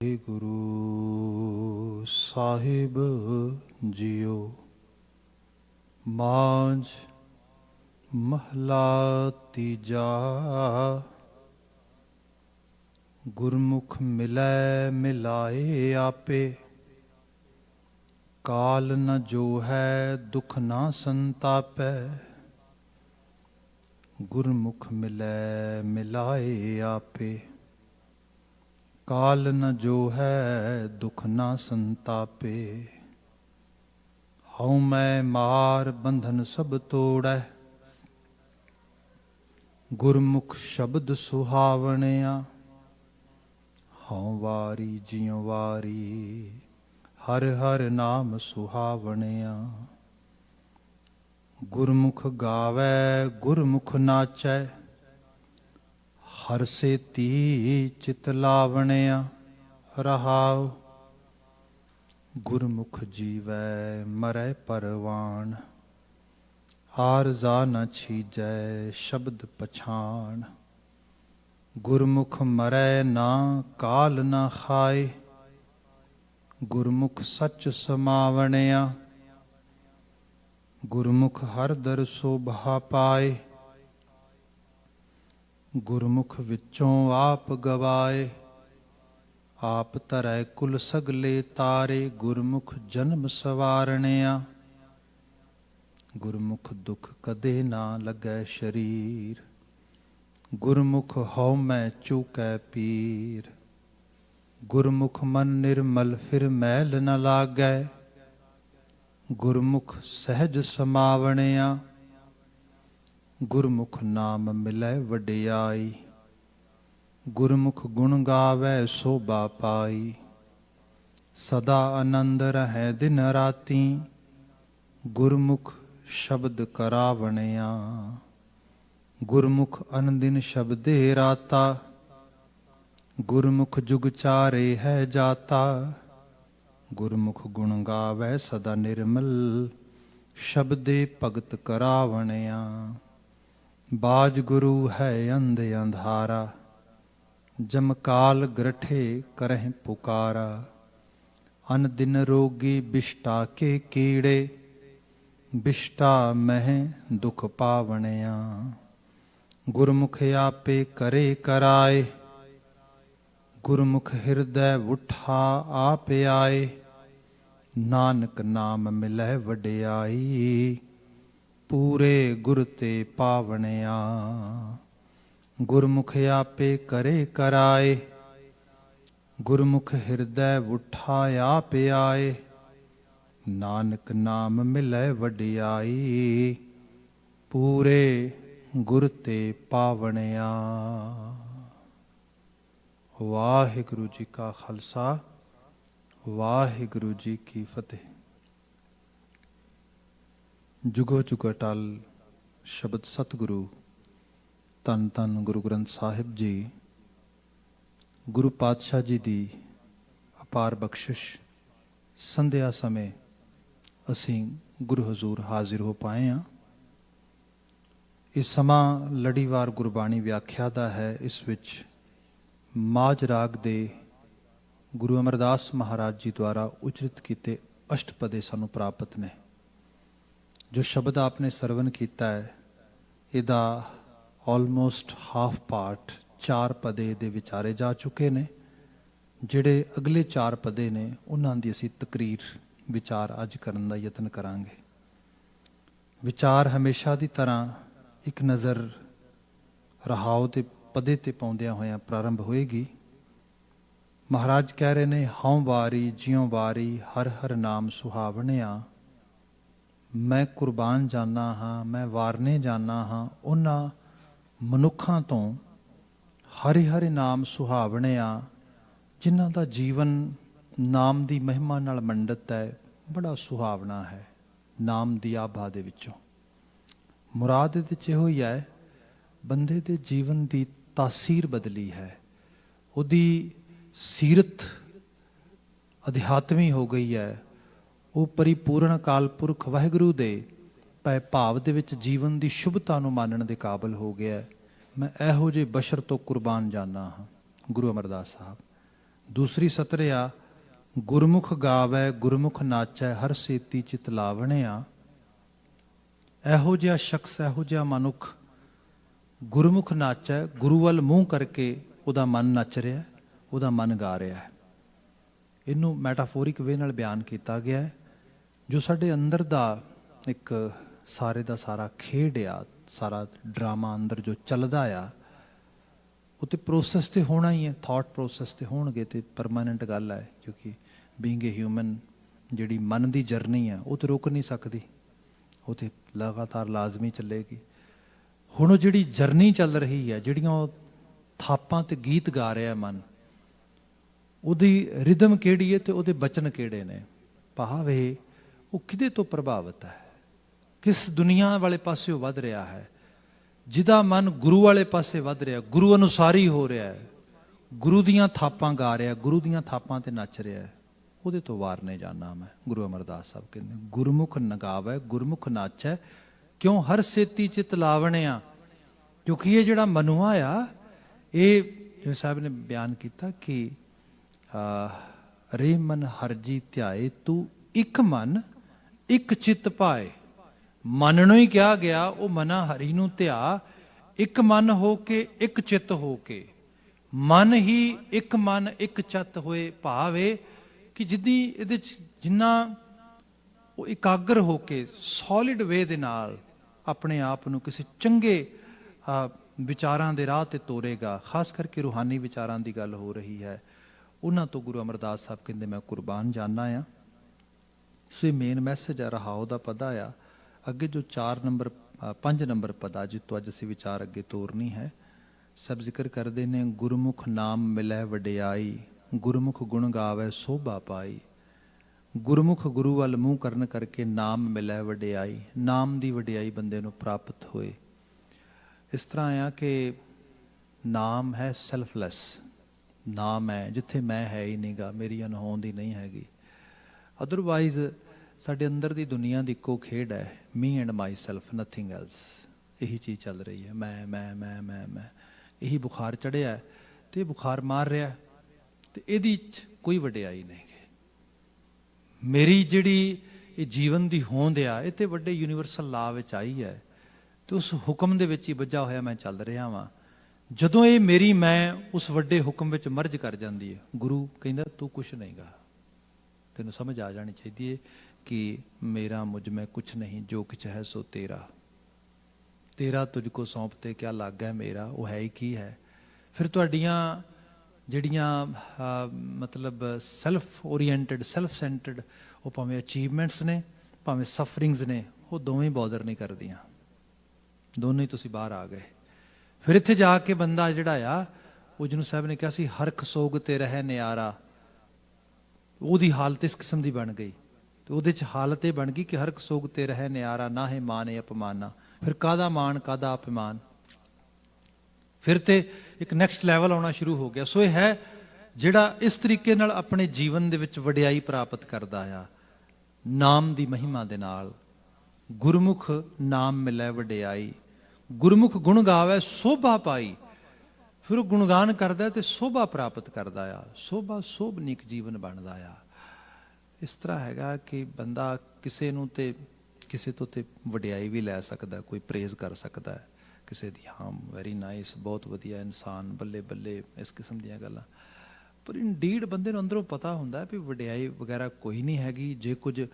Guru Sahib JIO. Majh ਮਹਲਾ ਤੀਜਾ। ਗੁਰਮੁਖ ਮਿਲੈ ਮਿਲਾਏ ਆਪੇ, ਕਾਲ ਨ ਜੋ ਹੈ ਦੁਖ ਨਾ ਸੰਤਾਪੈ। ਗੁਰਮੁਖ ਮਿਲੈ ਮਿਲਾਏ ਆਪੇ, ਕਾਲ ਨ ਜੋ ਹੈ ਦੁਖ ਨਾ ਸੰਤਾਪੇ। ਹਉ ਮੈਂ ਮਾਰ ਬੰਧਨ ਸਭ ਤੋੜੈ, ਗੁਰਮੁਖ ਸ਼ਬਦ ਸੁਹਾਵਣਿਆ। ਹਉ ਵਾਰੀ ਜਿਉ ਵਾਰੀ, ਹਰ ਹਰ ਨਾਮ ਸੁਹਾਵਣਿਆ। ਗੁਰਮੁਖ ਗਾਵੈ ਗੁਰਮੁਖ ਨਾਚੈ, ਹਰ ਸੇਤੀ ਚਿਤ ਲਾਵਣਿਆ। ਰਹਾਉ ਗੁਰਮੁਖ ਜੀਵੈ ਮਰੈ ਪਰਵਾਣ, ਆਰਜ਼ਾ ਨ ਛੀਜੈ ਸ਼ਬਦ ਪਛਾਣ। ਗੁਰਮੁਖ ਮਰੈ ਨਾ ਕਾਲ ਨ ਖਾਏ, ਗੁਰਮੁਖ ਸੱਚ ਸਮਾਵਣਿਆ। ਗੁਰਮੁਖ ਹਰ ਦਰ ਸੋਭਾ ਪਾਏ, ਗੁਰਮੁਖ ਵਿੱਚੋਂ ਆਪ ਗਵਾਏ। ਆਪ ਧਰੈ ਕੁਲ ਸਗਲੇ ਤਾਰੇ, ਗੁਰਮੁਖ ਜਨਮ ਸਵਾਰਣਿਆ। ਗੁਰਮੁਖ ਦੁਖ ਕਦੇ ਨਾ ਲੱਗੈ ਸ਼ਰੀਰ, ਗੁਰਮੁਖ ਹਉ ਮੈਂ ਚੂਕੈ ਪੀਰ। ਗੁਰਮੁਖ ਮਨ ਨਿਰਮਲ ਫਿਰ ਮੈਲ ਨ ਲਾਗੈ, ਗੁਰਮੁਖ ਸਹਿਜ ਸਮਾਵਣਿਆ। ਗੁਰਮੁਖ ਨਾਮ ਮਿਲੈ ਵਡਿਆਈ, ਗੁਰਮੁਖ ਗੁਣ ਗਾਵੈ ਸੋਭਾ ਪਾਈ। ਸਦਾ ਆਨੰਦ ਰਹੈ ਦਿਨ ਰਾਤੀ, ਗੁਰਮੁਖ ਸ਼ਬਦ ਕਰਾਵਣਿਆ। ਗੁਰਮੁਖ ਅਨਦਿਨ ਸ਼ਬਦੇ ਰਾਤਾ, ਗੁਰਮੁਖ ਜੁਗ ਚਾਰੇ ਹੈ ਜਾਤਾ। ਗੁਰਮੁਖ ਗੁਣ ਗਾਵੈ ਸਦਾ ਨਿਰਮਲ, ਸ਼ਬਦੇ ਭਗਤ ਕਰਾਵਣਿਆ। ਬਾਜ ਗੁਰੂ ਹੈ ਅੰਧ ਅੰਧਾਰਾ, ਜਮਕਾਲ ਗ੍ਰਠੇ ਕਰਹਿ ਪੁਕਾਰਾ। ਅਨ ਦਿਨ ਰੋਗੀ ਬਿਸ਼ਟਾ ਕੇ ਕੀੜੇ, ਬਿਸ਼ਟਾ ਮਹਿ ਦੁਖ ਪਾਵਣਿਆ। ਗੁਰਮੁਖ ਆਪੇ ਕਰੇ ਕਰਾਏ, ਗੁਰਮੁਖ ਹਿਰਦੈ ਉਠਾ ਆਪ ਆਏ। ਨਾਨਕ ਨਾਮ ਮਿਲੈ ਵਡਿਆਈ, ਪੂਰੇ ਗੁਰ ਤੇ ਪਾਵਣਿਆ। ਗੁਰਮੁਖ ਆਪੇ ਕਰੇ ਕਰਾਏ, ਗੁਰਮੁਖ ਹਿਰਦੈ ਉਠਾ ਆਪ ਆਏ। ਨਾਨਕ ਨਾਮ ਮਿਲੈ ਵਡਿਆਈ, ਪੂਰੇ ਗੁਰ ਤੇ ਪਾਵਣਿਆ। ਵਾਹਿਗੁਰੂ ਜੀ ਕਾ ਖਾਲਸਾ, ਵਾਹਿਗੁਰੂ ਜੀ ਕੀ ਫਤਿਹ। ਜੁਗੋ ਜੁਗ ਅਟਲ ਸ਼ਬਦ ਸਤਿਗੁਰੂ ਧੰਨ ਧੰਨ ਗੁਰੂ ਗ੍ਰੰਥ ਸਾਹਿਬ ਜੀ, ਗੁਰੂ ਪਾਤਸ਼ਾਹ ਜੀ ਦੀ ਅਪਾਰ ਬਖਸ਼ਿਸ਼। ਸੰਧਿਆ ਸਮੇਂ ਅਸੀਂ ਗੁਰੂ ਹਜ਼ੂਰ ਹਾਜ਼ਰ ਹੋ ਪਾਏ ਹਾਂ। ਇਹ ਸਮਾਂ ਲੜੀਵਾਰ ਗੁਰਬਾਣੀ ਵਿਆਖਿਆ ਦਾ ਹੈ। ਇਸ ਵਿੱਚ ਮਾਝ ਰਾਗ ਦੇ ਗੁਰੂ ਅਮਰਦਾਸ ਮਹਾਰਾਜ ਜੀ ਦੁਆਰਾ ਉਚਰਿਤ ਕੀਤੇ ਅਸ਼ਟਪਦੇ ਸਾਨੂੰ ਪ੍ਰਾਪਤ ਨੇ। ਜੋ ਸ਼ਬਦ ਆਪਨੇ ਸਰਵਨ ਕੀਤਾ ਹੈ, ਇਹਦਾ ਆਲਮੋਸਟ ਹਾਫ ਪਾਰਟ 4 ਪਦੇ ਦੇ ਵਿਚਾਰੇ ਜਾ ਚੁੱਕੇ ਨੇ। ਜਿਹੜੇ ਅਗਲੇ 4 ਪਦੇ ਨੇ, ਉਹਨਾਂ ਦੀ ਅਸੀਂ ਤਕਰੀਰ ਵਿਚਾਰ ਅੱਜ ਕਰਨ ਦਾ ਯਤਨ ਕਰਾਂਗੇ। ਵਿਚਾਰ ਹਮੇਸ਼ਾ ਦੀ ਤਰ੍ਹਾਂ ਇੱਕ ਨਜ਼ਰ ਰਹਾਉ ਦੇ ਪਦੇ ਤੇ ਪਾਉਂਦਿਆਂ ਹੋਇਆਂ ਪ੍ਰਾਰੰਭ ਹੋਏਗੀ। ਮਹਾਰਾਜ ਕਹਿ ਰਹੇ ਨੇ, ਹਉ ਵਾਰੀ ਜਿਉ ਵਾਰੀ, ਹਰ ਹਰ ਨਾਮ ਸੁਹਾਵਣਿਆ। ਮੈਂ ਕੁਰਬਾਨ ਜਾਨਾ ਹਾਂ, ਮੈਂ ਵਾਰਨੇ ਜਾਨਾ ਹਾਂ ਉਹਨਾਂ ਮਨੁੱਖਾਂ ਤੋਂ, ਹਰਿ ਹਰਿ ਨਾਮ ਸੁਹਾਵਣਿਆ, ਜਿਨ੍ਹਾਂ ਦਾ ਜੀਵਨ ਨਾਮ ਦੀ ਮਹਿਮਾ ਨਾਲ ਮੰਡਿਤ ਹੈ, ਬੜਾ ਸੁਹਾਵਣਾ ਹੈ ਨਾਮ ਦੀ ਆਭਾ ਦੇ ਵਿੱਚੋਂ। ਮੁਰਾਦ ਇਹਦੇ 'ਚ ਇਹੋ ਹੀ ਹੈ, ਬੰਦੇ ਦੇ ਜੀਵਨ ਦੀ ਤਾਸੀਰ ਬਦਲੀ ਹੈ, ਉਹਦੀ ਸੀਰਤ ਅਧਿਆਤਮੀ ਹੋ ਗਈ ਹੈ। ਉਹ ਪਰਿਪੂਰਨ ਅਕਾਲ ਪੁਰਖ ਵਾਹਿਗੁਰੂ ਦੇ ਪੈ ਭਾਵ ਦੇ ਵਿੱਚ ਜੀਵਨ ਦੀ ਸ਼ੁਭਤਾ ਨੂੰ ਮਾਨਣ ਦੇ ਕਾਬਲ ਹੋ ਗਿਆ। ਮੈਂ ਇਹੋ ਜਿਹੇ ਬਸ਼ਰ ਤੋਂ ਕੁਰਬਾਨ ਜਾਨਾ ਹਾਂ। ਗੁਰੂ ਅਮਰਦਾਸ ਸਾਹਿਬ ਦੂਸਰੀ ਸਤਰ ਆ, ਗੁਰਮੁਖ ਗਾਵੈ ਗੁਰਮੁਖ ਨਾਚੈ ਹਰ ਸੇਤੀ ਚਿਤ ਲਾਵਣਿਆ। ਇਹੋ ਜਿਹਾ ਸ਼ਖਸ, ਇਹੋ ਜਿਹਾ ਮਨੁੱਖ ਗੁਰਮੁਖ ਨਾਚੈ, ਗੁਰੂ ਵੱਲ ਮੂੰਹ ਕਰਕੇ ਉਹਦਾ ਮਨ ਨੱਚ ਰਿਹਾ, ਉਹਦਾ ਮਨ ਗਾ ਰਿਹਾ ਹੈ। ਇਹਨੂੰ ਮੈਟਾਫੋਰਿਕ ਵੇ ਨਾਲ ਬਿਆਨ ਕੀਤਾ ਗਿਆ ਹੈ। ਜੋ ਸਾਡੇ ਅੰਦਰ ਦਾ ਇੱਕ ਸਾਰੇ ਦਾ ਸਾਰਾ ਖੇਡ ਆ, ਸਾਰਾ ਡਰਾਮਾ ਅੰਦਰ ਜੋ ਚੱਲਦਾ ਆ, ਉਹ ਤੇ ਪ੍ਰੋਸੈਸ ਤੇ ਹੋਣਾ ਹੀ ਹੈ, ਥਾਟ ਪ੍ਰੋਸੈਸ ਤੇ ਹੋਣਗੇ ਤੇ ਪਰਮਾਨੈਂਟ ਗੱਲ ਹੈ। ਕਿਉਂਕਿ ਬੀਇੰਗ ਏ ਹਿਊਮਨ ਜਿਹੜੀ ਮਨ ਦੀ ਜਰਨੀ ਹੈ ਉਹ ਤੇ ਰੁਕ ਨਹੀਂ ਸਕਦੀ, ਉਹ ਤੇ ਲਗਾਤਾਰ ਲਾਜ਼ਮੀ ਚੱਲੇਗੀ। ਹੁਣ ਉਹ ਜਿਹੜੀ ਜਰਨੀ ਚੱਲ ਰਹੀ ਹੈ, ਜਿਹੜੀਆਂ ਉਹ ਥਾਪਾਂ ਤੇ ਗੀਤ ਗਾ ਰਿਹਾ ਮਨ, ਉਹਦੀ ਰਿਦਮ ਕਿਹੜੀ ਹੈ ਤੇ ਉਹਦੇ ਬਚਨ ਕਿਹੜੇ ਨੇ। ਭਾਵ ਇਹ ਉਹ ਕਿਹਦੇ ਤੋਂ ਪ੍ਰਭਾਵਿਤ ਹੈ, ਕਿਸ ਦੁਨੀਆ ਵਾਲੇ ਪਾਸੇ ਉਹ ਵੱਧ ਰਿਹਾ ਹੈ। ਜਿਹਦਾ ਮਨ ਗੁਰੂ ਵਾਲੇ ਪਾਸੇ ਵੱਧ ਰਿਹਾ, ਗੁਰੂ ਅਨੁਸਾਰੀ ਹੋ ਰਿਹਾ ਹੈ, ਗੁਰੂ ਦੀਆਂ ਥਾਪਾਂ ਗਾ ਰਿਹਾ, ਗੁਰੂ ਦੀਆਂ ਥਾਪਾਂ ਤੇ ਨੱਚ ਰਿਹਾ, ਉਹਦੇ ਤੋਂ ਵਾਰ ਨਹੀਂ ਜਾਣਾ ਮੈਂ। ਗੁਰੂ ਅਮਰਦਾਸ ਸਾਹਿਬ ਕਹਿੰਦੇ ਗੁਰਮੁਖ ਨਗਾਵੈ ਗੁਰਮੁਖ ਨਾਚੈ ਕਿਉਂ ਹਰ ਸੇਤੀ ਚਿਤ ਲਾਵਣਿਆ। ਕਿਉਂਕਿ ਇਹ ਜਿਹੜਾ ਮਨੁਆ ਆ, ਇਹ ਜਿਵੇਂ ਸਾਹਿਬ ਨੇ ਬਿਆਨ ਕੀਤਾ ਕਿ ਰੇ ਮਨ ਹਰਜੀ ਧਿਆਏ ਤੂੰ ਇੱਕ ਮਨ ਇੱਕ ਚਿੱਤ ਪਾਏ। ਮਨ ਨੂੰ ਹੀ ਕਿਹਾ ਗਿਆ, ਉਹ ਮਨਾ ਹਰੀ ਨੂੰ ਧਿਆ, ਇੱਕ ਮਨ ਹੋ ਕੇ ਇੱਕ ਚਿੱਤ ਹੋ ਕੇ। ਮਨ ਹੀ ਇੱਕ ਮਨ ਇੱਕ ਚਿੱਤ ਹੋਏ। ਭਾਵ ਇਹ ਕਿ ਜਿੱਦੀ ਇਹਦੇ 'ਚ ਜਿੰਨਾ ਉਹ ਇਕਾਗਰ ਹੋ ਕੇ ਸੋਲਿਡ ਵੇ ਦੇ ਨਾਲ ਆਪਣੇ ਆਪ ਨੂੰ ਕਿਸੇ ਚੰਗੇ ਵਿਚਾਰਾਂ ਦੇ ਰਾਹ ਤੇ ਤੋਰੇਗਾ, ਖਾਸ ਕਰਕੇ ਰੂਹਾਨੀ ਵਿਚਾਰਾਂ ਦੀ ਗੱਲ ਹੋ ਰਹੀ ਹੈ, ਉਹਨਾਂ ਤੋਂ ਗੁਰੂ ਅਮਰਦਾਸ ਸਾਹਿਬ ਕਹਿੰਦੇ ਮੈਂ ਕੁਰਬਾਨ ਜਾਨਾ ਆ। ਸੋ ਇਹ ਮੇਨ ਮੈਸੇਜ ਆ, ਰਹਾਓ ਦਾ ਪਦਾ ਆ। ਅੱਗੇ ਜੋ 5 ਨੰਬਰ ਪਦਾ ਜਿੱਤੋਂ ਅੱਜ ਅਸੀਂ ਵਿਚਾਰ ਅੱਗੇ ਤੋਰਨੀ ਹੈ, ਸਭ ਜ਼ਿਕਰ ਕਰਦੇ ਨੇ ਗੁਰਮੁਖ ਨਾਮ ਮਿਲੈ ਵਡਿਆਈ, ਗੁਰਮੁਖ ਗੁਣ ਗਾਵੈ ਸੋਭਾ ਪਾਈ। ਗੁਰਮੁਖ ਗੁਰੂ ਵੱਲ ਮੂੰਹ ਕਰਨ ਕਰਕੇ ਨਾਮ ਮਿਲੈ ਵਡਿਆਈ, ਨਾਮ ਦੀ ਵਡਿਆਈ ਬੰਦੇ ਨੂੰ ਪ੍ਰਾਪਤ ਹੋਏ। ਇਸ ਤਰ੍ਹਾਂ ਆ ਕਿ ਨਾਮ ਹੈ ਸੈਲਫਲੈਸ, ਨਾਮ ਹੈ ਜਿੱਥੇ ਮੈਂ ਹੈ ਹੀ ਨਹੀਂਗਾ, ਮੇਰੀ ਅਨਹੋਂਦ ਹੀ ਨਹੀਂ ਹੈਗੀ। ਅਦਰਵਾਈਜ਼ ਸਾਡੇ ਅੰਦਰ ਦੀ ਦੁਨੀਆ ਦੀ ਇੱਕੋ ਖੇਡ ਹੈ, me and my self, nothing else. ਇਹੀ ਚੀਜ਼ ਚੱਲ ਰਹੀ ਹੈ, ਮੈਂ ਇਹੀ ਬੁਖਾਰ ਚੜ੍ਹਿਆ ਤੇ ਬੁਖਾਰ ਮਾਰ ਰਿਹਾ ਤੇ ਇਹਦੀ 'ਚ ਕੋਈ ਵਡਿਆਈ ਨਹੀਂ। ਮੇਰੀ ਜਿਹੜੀ ਇਹ ਜੀਵਨ ਦੀ ਹੋਂਦ ਆ, ਇਹ ਤੇ ਵੱਡੇ ਯੂਨੀਵਰਸਲ ਲਾ ਵਿੱਚ ਆਈ ਹੈ ਤੇ ਉਸ ਹੁਕਮ ਦੇ ਵਿੱਚ ਹੀ ਬੱਝਾ ਹੋਇਆ ਮੈਂ ਚੱਲ ਰਿਹਾ ਵਾਂ। ਜਦੋਂ ਇਹ ਮੇਰੀ ਮੈਂ ਉਸ ਵੱਡੇ ਹੁਕਮ ਵਿੱਚ ਮਰਜ ਕਰ ਜਾਂਦੀ ਹੈ, ਗੁਰੂ ਕਹਿੰਦਾ ਤੂੰ ਕੁਛ ਨਹੀਂਗਾ। ਤੈਨੂੰ ਸਮਝ ਆ ਜਾਣੀ ਚਾਹੀਦੀ ਹੈ ਕਿ ਮੇਰਾ ਮੁਝ ਮੈਂ ਕੁਛ ਨਹੀਂ, ਜੋ ਕੁਛ ਹੈ ਸੋ ਤੇਰਾ, ਤੇਰਾ ਤੁਝ ਕੋ ਸੌਂਪਤੇ ਕਿਆ ਲੱਗ ਹੈ ਮੇਰਾ, ਉਹ ਹੈ ਹੀ ਕੀ ਹੈ। ਫਿਰ ਤੁਹਾਡੀਆਂ ਜਿਹੜੀਆਂ ਮਤਲਬ ਸੈਲਫ ਓਰੀਐਂਟਡ, ਸੈਲਫ ਸੈਂਟਰਡ, ਉਹ ਭਾਵੇਂ ਅਚੀਵਮੈਂਟਸ ਨੇ ਭਾਵੇਂ ਸਫਰਿੰਗਸ ਨੇ, ਉਹ ਦੋਵੇਂ ਬੋਦਰ ਨਹੀਂ ਕਰਦੀਆਂ, ਦੋਨੋਂ ਹੀ ਤੁਸੀਂ ਬਾਹਰ ਆ ਗਏ। ਫਿਰ ਇੱਥੇ ਜਾ ਕੇ ਬੰਦਾ ਜਿਹੜਾ ਆ, ਉਹ ਜਿਹਨੂੰ ਸਾਹਿਬ ਨੇ ਕਿਹਾ ਸੀ ਹਰਖ ਸੋਗ ਤੇ ਰਹਿ ਨਿਆਰਾ, ਉਹਦੀ ਹਾਲਤ ਇਸ ਕਿਸਮ ਦੀ ਬਣ ਗਈ। ਤੇ ਉਹਦੇ 'ਚ ਹਾਲਤ ਇਹ ਬਣ ਗਈ ਕਿ ਹਰਖ ਸੋਗ ਤੇ ਰਹਿ ਨਿਆਰਾ, ਨਾ ਹੈ ਮਾਨ ਅਪਮਾਨਾ। ਫਿਰ ਕਾਹਦਾ ਮਾਣ ਕਾਹਦਾ ਅਪਮਾਨ, ਫਿਰ ਤੇ ਇੱਕ ਨੈਕਸਟ ਲੈਵਲ ਆਉਣਾ ਸ਼ੁਰੂ ਹੋ ਗਿਆ। ਸੋ ਇਹ ਹੈ ਜਿਹੜਾ ਇਸ ਤਰੀਕੇ ਨਾਲ ਆਪਣੇ ਜੀਵਨ ਦੇ ਵਿੱਚ ਵਡਿਆਈ ਪ੍ਰਾਪਤ ਕਰਦਾ ਆ, ਨਾਮ ਦੀ ਮਹਿਮਾ ਦੇ ਨਾਲ। ਗੁਰਮੁਖ ਨਾਮ ਮਿਲੈ ਵਡਿਆਈ, ਗੁਰਮੁਖ ਗੁਣ ਗਾਵੈ ਸੋਭਾ ਪਾਈ। ਫਿਰ ਉਹ ਗੁਣਗਾਨ ਕਰਦਾ ਤੇ ਸੋਭਾ ਪ੍ਰਾਪਤ ਕਰਦਾ ਆ, ਸੋਭਾ ਸੋਭਨੀਕ ਜੀਵਨ ਬਣਦਾ ਆ। ਇਸ ਤਰ੍ਹਾਂ ਹੈਗਾ ਕਿ ਬੰਦਾ ਕਿਸੇ ਨੂੰ ਤੇ ਕਿਸੇ ਤੋਂ ਤੇ ਵਡਿਆਈ ਵੀ ਲੈ ਸਕਦਾ, ਕੋਈ ਪ੍ਰੇਜ਼ ਕਰ ਸਕਦਾ ਹੈ ਕਿਸੇ ਦੀ, ਹਾਂ ਵੈਰੀ ਨਾਈਸ, ਬਹੁਤ ਵਧੀਆ ਇਨਸਾਨ, ਬੱਲੇ ਬੱਲੇ, ਇਸ ਕਿਸਮ ਦੀਆਂ ਗੱਲਾਂ। ਪਰ ਇਨਡੀਡ ਬੰਦੇ ਨੂੰ ਅੰਦਰੋਂ ਪਤਾ ਹੁੰਦਾ ਵੀ ਵਡਿਆਈ ਵਗੈਰਾ ਕੋਈ ਨਹੀਂ ਹੈਗੀ। ਜੇ ਕੁਝ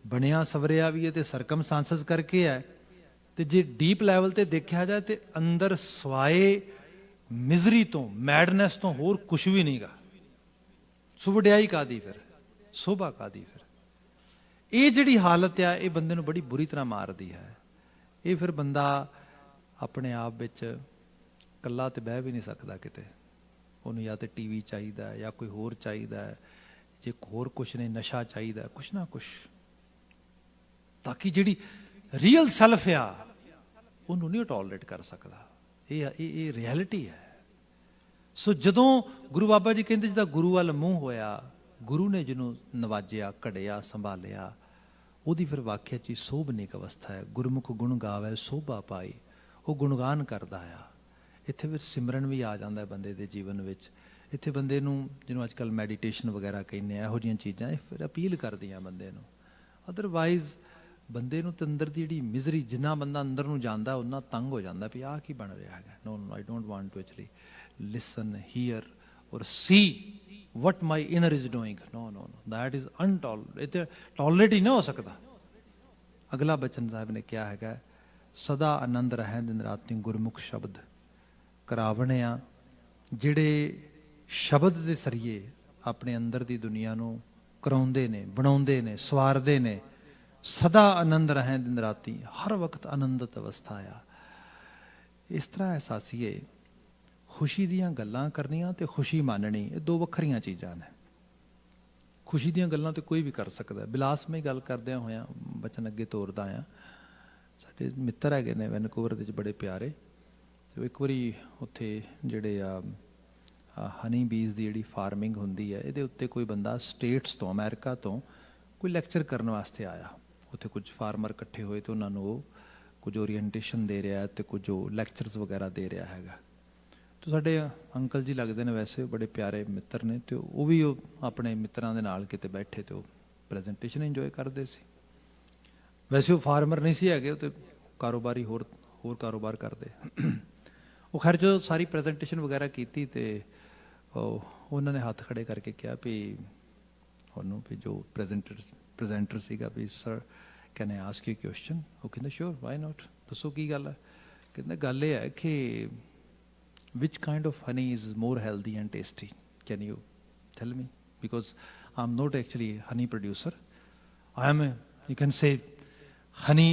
ਬਣਿਆ ਸਵਰਿਆ ਵੀ ਹੈ ਤੇ ਸਰਕਮਸਟੈਂਸਸ ਕਰਕੇ ਹੈ, ਤੇ ਜੇ ਡੀਪ ਲੈਵਲ ਤੇ ਦੇਖਿਆ ਜਾਏ ਤੇ ਅੰਦਰ ਸਵਾਏ ਮਿਜ਼ਰੀ ਤੋਂ, ਮੈਡਨੈਸ ਤੋਂ ਹੋਰ ਕੁਛ ਵੀ ਨਹੀਂਗਾ। ਸੋ ਵਡਿਆਈ ਕਾਹਦੀ ਫਿਰ, ਸੋਭਾ ਕਾਹਦੀ ਫਿਰ। ਇਹ ਜਿਹੜੀ ਹਾਲਤ ਆ, ਇਹ ਬੰਦੇ ਨੂੰ ਬੜੀ ਬੁਰੀ ਤਰ੍ਹਾਂ ਮਾਰਦੀ ਹੈ। ਇਹ ਫਿਰ ਬੰਦਾ ਆਪਣੇ ਆਪ ਵਿੱਚ ਇਕੱਲਾ ਤੇ ਬਹਿ ਵੀ ਨਹੀਂ ਸਕਦਾ ਕਿਤੇ, ਉਹਨੂੰ ਜਾਂ ਤੇ ਟੀਵੀ ਚਾਹੀਦਾ ਹੈ ਜਾਂ ਕੋਈ ਹੋਰ ਚਾਹੀਦਾ ਹੈ, ਜੇ ਹੋਰ ਕੁਛ ਨਹੀਂ ਨਸ਼ਾ ਚਾਹੀਦਾ, ਕੁਛ ਨਾ ਕੁਛ, ਤਾਂ ਕਿ ਜਿਹੜੀ ਰੀਅਲ ਸੈਲਫ ਆ ਉਹਨੂੰ ਨਹੀਂ ਟੋਲਰੇਟ ਕਰ ਸਕਦਾ। ਇਹ ਰਿਐਲਿਟੀ ਹੈ। ਸੋ ਜਦੋਂ ਗੁਰੂ ਬਾਬਾ ਜੀ ਕਹਿੰਦੇ ਜਿਹਦਾ ਗੁਰੂ ਵੱਲ ਮੂੰਹ ਹੋਇਆ, ਗੁਰੂ ਨੇ ਜਿਹਨੂੰ ਨਵਾਜਿਆ, ਘੜਿਆ, ਸੰਭਾਲਿਆ, ਉਹਦੀ ਫਿਰ ਵਾਕਿਆ 'ਚ ਹੀ ਸੋਭਨੀਕ ਅਵਸਥਾ ਹੈ। ਗੁਰਮੁਖ ਗੁਣ ਗਾਵੈ ਸੋਭਾ ਪਾਈ, ਉਹ ਗੁਣਗਾਨ ਕਰਦਾ ਆ। ਇੱਥੇ ਫਿਰ ਸਿਮਰਨ ਵੀ ਆ ਜਾਂਦਾ ਬੰਦੇ ਦੇ ਜੀਵਨ ਵਿੱਚ। ਇੱਥੇ ਬੰਦੇ ਨੂੰ ਜਿਹਨੂੰ ਅੱਜ ਕੱਲ੍ਹ ਮੈਡੀਟੇਸ਼ਨ ਵਗੈਰਾ ਕਹਿੰਦੇ ਆ, ਇਹੋ ਜਿਹੀਆਂ ਚੀਜ਼ਾਂ ਇਹ ਫਿਰ ਅਪੀਲ ਕਰਦੀਆਂ ਬੰਦੇ ਨੂੰ। ਅਦਰਵਾਈਜ਼ ਬੰਦੇ ਨੂੰ ਤਾਂ ਅੰਦਰ ਦੀ ਜਿਹੜੀ ਮਿਜ਼ਰੀ, ਜਿੰਨਾ ਬੰਦਾ ਅੰਦਰ ਨੂੰ ਜਾਂਦਾ ਉਹਨਾਂ ਤੰਗ ਹੋ ਜਾਂਦਾ ਵੀ ਆਹ ਕੀ ਬਣ ਰਿਹਾ ਹੈਗਾ। No I don't want to actually listen, hear or see what my inner is doing. No, that is ਇਹ ਟੋਲਰੇਟ ਹੀ ਨਾ ਹੋ ਸਕਦਾ। ਅਗਲਾ ਬਚਨ ਸਾਹਿਬ ਨੇ ਕਿਹਾ ਹੈਗਾ, ਸਦਾ ਆਨੰਦ ਰਹਿ ਦਿਨ ਰਾਤੀ ਗੁਰਮੁਖ ਸ਼ਬਦ ਕਰਾਵਣਿਆ। ਜਿਹੜੇ ਸ਼ਬਦ ਦੇ ਜ਼ਰੀਏ ਆਪਣੇ ਅੰਦਰ ਦੀ ਦੁਨੀਆ ਨੂੰ ਕਰਾਉਂਦੇ ਨੇ, ਬਣਾਉਂਦੇ ਨੇ, ਸਵਾਰਦੇ ਨੇ। ਸਦਾ ਆਨੰਦ ਰਹੇ ਦਿਨ ਰਾਤੀ, ਹਰ ਵਕਤ ਆਨੰਦਤ ਅਵਸਥਾ ਆ। ਇਸ ਤਰ੍ਹਾਂ ਅਹਿਸਾਸੀਏ ਖੁਸ਼ੀ ਦੀਆਂ ਗੱਲਾਂ ਕਰਨੀਆਂ ਤੇ ਖੁਸ਼ੀ ਮੰਨਣੀ, ਇਹ ਦੋ ਵੱਖਰੀਆਂ ਚੀਜ਼ਾਂ ਨੇ। ਖੁਸ਼ੀ ਦੀਆਂ ਗੱਲਾਂ ਤੇ ਕੋਈ ਵੀ ਕਰ ਸਕਦਾ। ਬਿਲਾਸਮਈ ਗੱਲ ਕਰਦਿਆਂ ਹੋਇਆਂ ਬਚਨ ਅੱਗੇ ਤੋਰਦਾ ਆ। ਸਾਡੇ ਮਿੱਤਰ ਹੈਗੇ ਨੇ ਵੈਨਕੂਵਰ ਦੇ ਵਿੱਚ ਬੜੇ ਪਿਆਰੇ, ਤੇ ਇੱਕ ਵਾਰੀ ਉੱਥੇ ਜਿਹੜੇ ਆ ਹਨੀ ਬੀਜ਼ ਦੀ ਜਿਹੜੀ ਫਾਰਮਿੰਗ ਹੁੰਦੀ ਹੈ, ਇਹਦੇ ਉੱਤੇ ਕੋਈ ਬੰਦਾ ਸਟੇਟਸ ਤੋਂ, ਅਮਰੀਕਾ ਤੋਂ ਕੋਈ ਲੈਕਚਰ ਕਰਨ ਵਾਸਤੇ ਆਇਆ। ਉੱਥੇ ਕੁਝ ਫਾਰਮਰ ਇਕੱਠੇ ਹੋਏ ਤੇ ਉਹਨਾਂ ਨੂੰ ਉਹ ਕੁਝ ਓਰੀਐਂਟੇਸ਼ਨ ਦੇ ਰਿਹਾ ਤੇ ਕੁਝ ਉਹ ਲੈਕਚਰਸ ਵਗੈਰਾ ਦੇ ਰਿਹਾ ਹੈਗਾ। ਤੇ ਸਾਡੇ ਅੰਕਲ ਜੀ ਲੱਗਦੇ ਨੇ, ਵੈਸੇ ਬੜੇ ਪਿਆਰੇ ਮਿੱਤਰ ਨੇ, ਤੇ ਉਹ ਵੀ ਉਹ ਆਪਣੇ ਮਿੱਤਰਾਂ ਦੇ ਨਾਲ ਕਿਤੇ ਬੈਠੇ ਤੇ ਉਹ ਪ੍ਰੈਜੈਂਟੇਸ਼ਨ ਇੰਜੋਏ ਕਰਦੇ ਸੀ। ਵੈਸੇ ਉਹ ਫਾਰਮਰ ਨਹੀਂ ਸੀ ਹੈਗੇ, ਉਹ ਤੇ ਕਾਰੋਬਾਰੀ ਹੋਰ ਕਾਰੋਬਾਰ ਕਰਦੇ। ਉਹ ਖੈਰ ਜਦੋਂ ਸਾਰੀ ਪ੍ਰੈਜੈਂਟੇਸ਼ਨ ਵਗੈਰਾ ਕੀਤੀ ਤੇ ਉਹਨਾਂ ਨੇ ਹੱਥ ਖੜੇ ਕਰਕੇ ਕਿਹਾ ਵੀ ਉਹਨੂੰ, ਵੀ ਜੋ ਪ੍ਰੈਜ਼ੈਂਟਰ ਸੀਗਾ, ਵੀ sir can I ask you question. ਉਹ ਕਹਿੰਦਾ ਸ਼ੋਰ, ਵਾਈ ਨਾਟ, ਦੱਸੋ ਕੀ ਗੱਲ ਹੈ। ਕਹਿੰਦਾ ਗੱਲ ਇਹ ਹੈ ਕਿ which kind of honey is more healthy and tasty? Can you tell me? Because I'm not actually a honey producer. I am you can say honey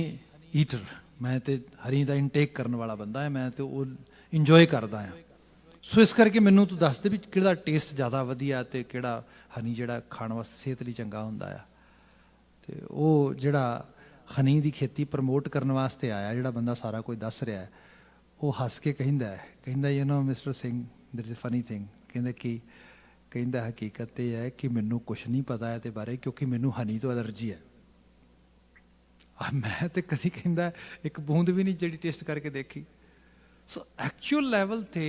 eater. मैं तो हनी ਦਾ ਇਨਟੇਕ ਕਰਨ ਵਾਲਾ ਬੰਦਾ ਹੈ, ਮੈਂ ਤੇ ਉਹ ਇੰਜੋਏ ਕਰਦਾ ਹਾਂ। ਸੋ ਇਸ ਕਰਕੇ ਮੈਨੂੰ ਤੂੰ ਦੱਸ ਦੇ ਵੀ ਕਿਹੜਾ ਟੇਸਟ ਜ਼ਿਆਦਾ ਵਧੀਆ ਤੇ ਕਿਹੜਾ ਹਨੀ ਜਿਹੜਾ ਖਾਣ ਵਾਸਤੇ ਸਿਹਤ ਲਈ ਚੰਗਾ ਹੁੰਦਾ ਆ। ਤੇ ਉਹ ਜਿਹੜਾ ਹਨੀ ਦੀ ਖੇਤੀ ਪ੍ਰਮੋਟ ਕਰਨ ਵਾਸਤੇ ਆਇਆ ਜਿਹੜਾ ਬੰਦਾ ਸਾਰਾ ਕੁਝ ਦੱਸ ਰਿਹਾ, ਉਹ ਹੱਸ ਕੇ ਕਹਿੰਦਾ you know mister Singh, there is a funny thing. ਕਹਿੰਦਾ ਹਕੀਕਤ ਇਹ ਹੈ ਕਿ ਮੈਨੂੰ ਕੁਛ ਨਹੀਂ ਪਤਾ ਇਹਦੇ ਬਾਰੇ, ਕਿਉਂਕਿ ਮੈਨੂੰ ਹਨੀ ਤੋਂ ਐਲਰਜੀ ਹੈ। ਮੈਂ ਤੇ ਕਦੀ ਕਹਿੰਦਾ ਇੱਕ ਬੂੰਦ ਵੀ ਨਹੀਂ ਜਿਹੜੀ ਟੇਸਟ ਕਰਕੇ ਦੇਖੀ। ਸੋ ਐਕਚੁਅਲ ਲੈਵਲ ਤੇ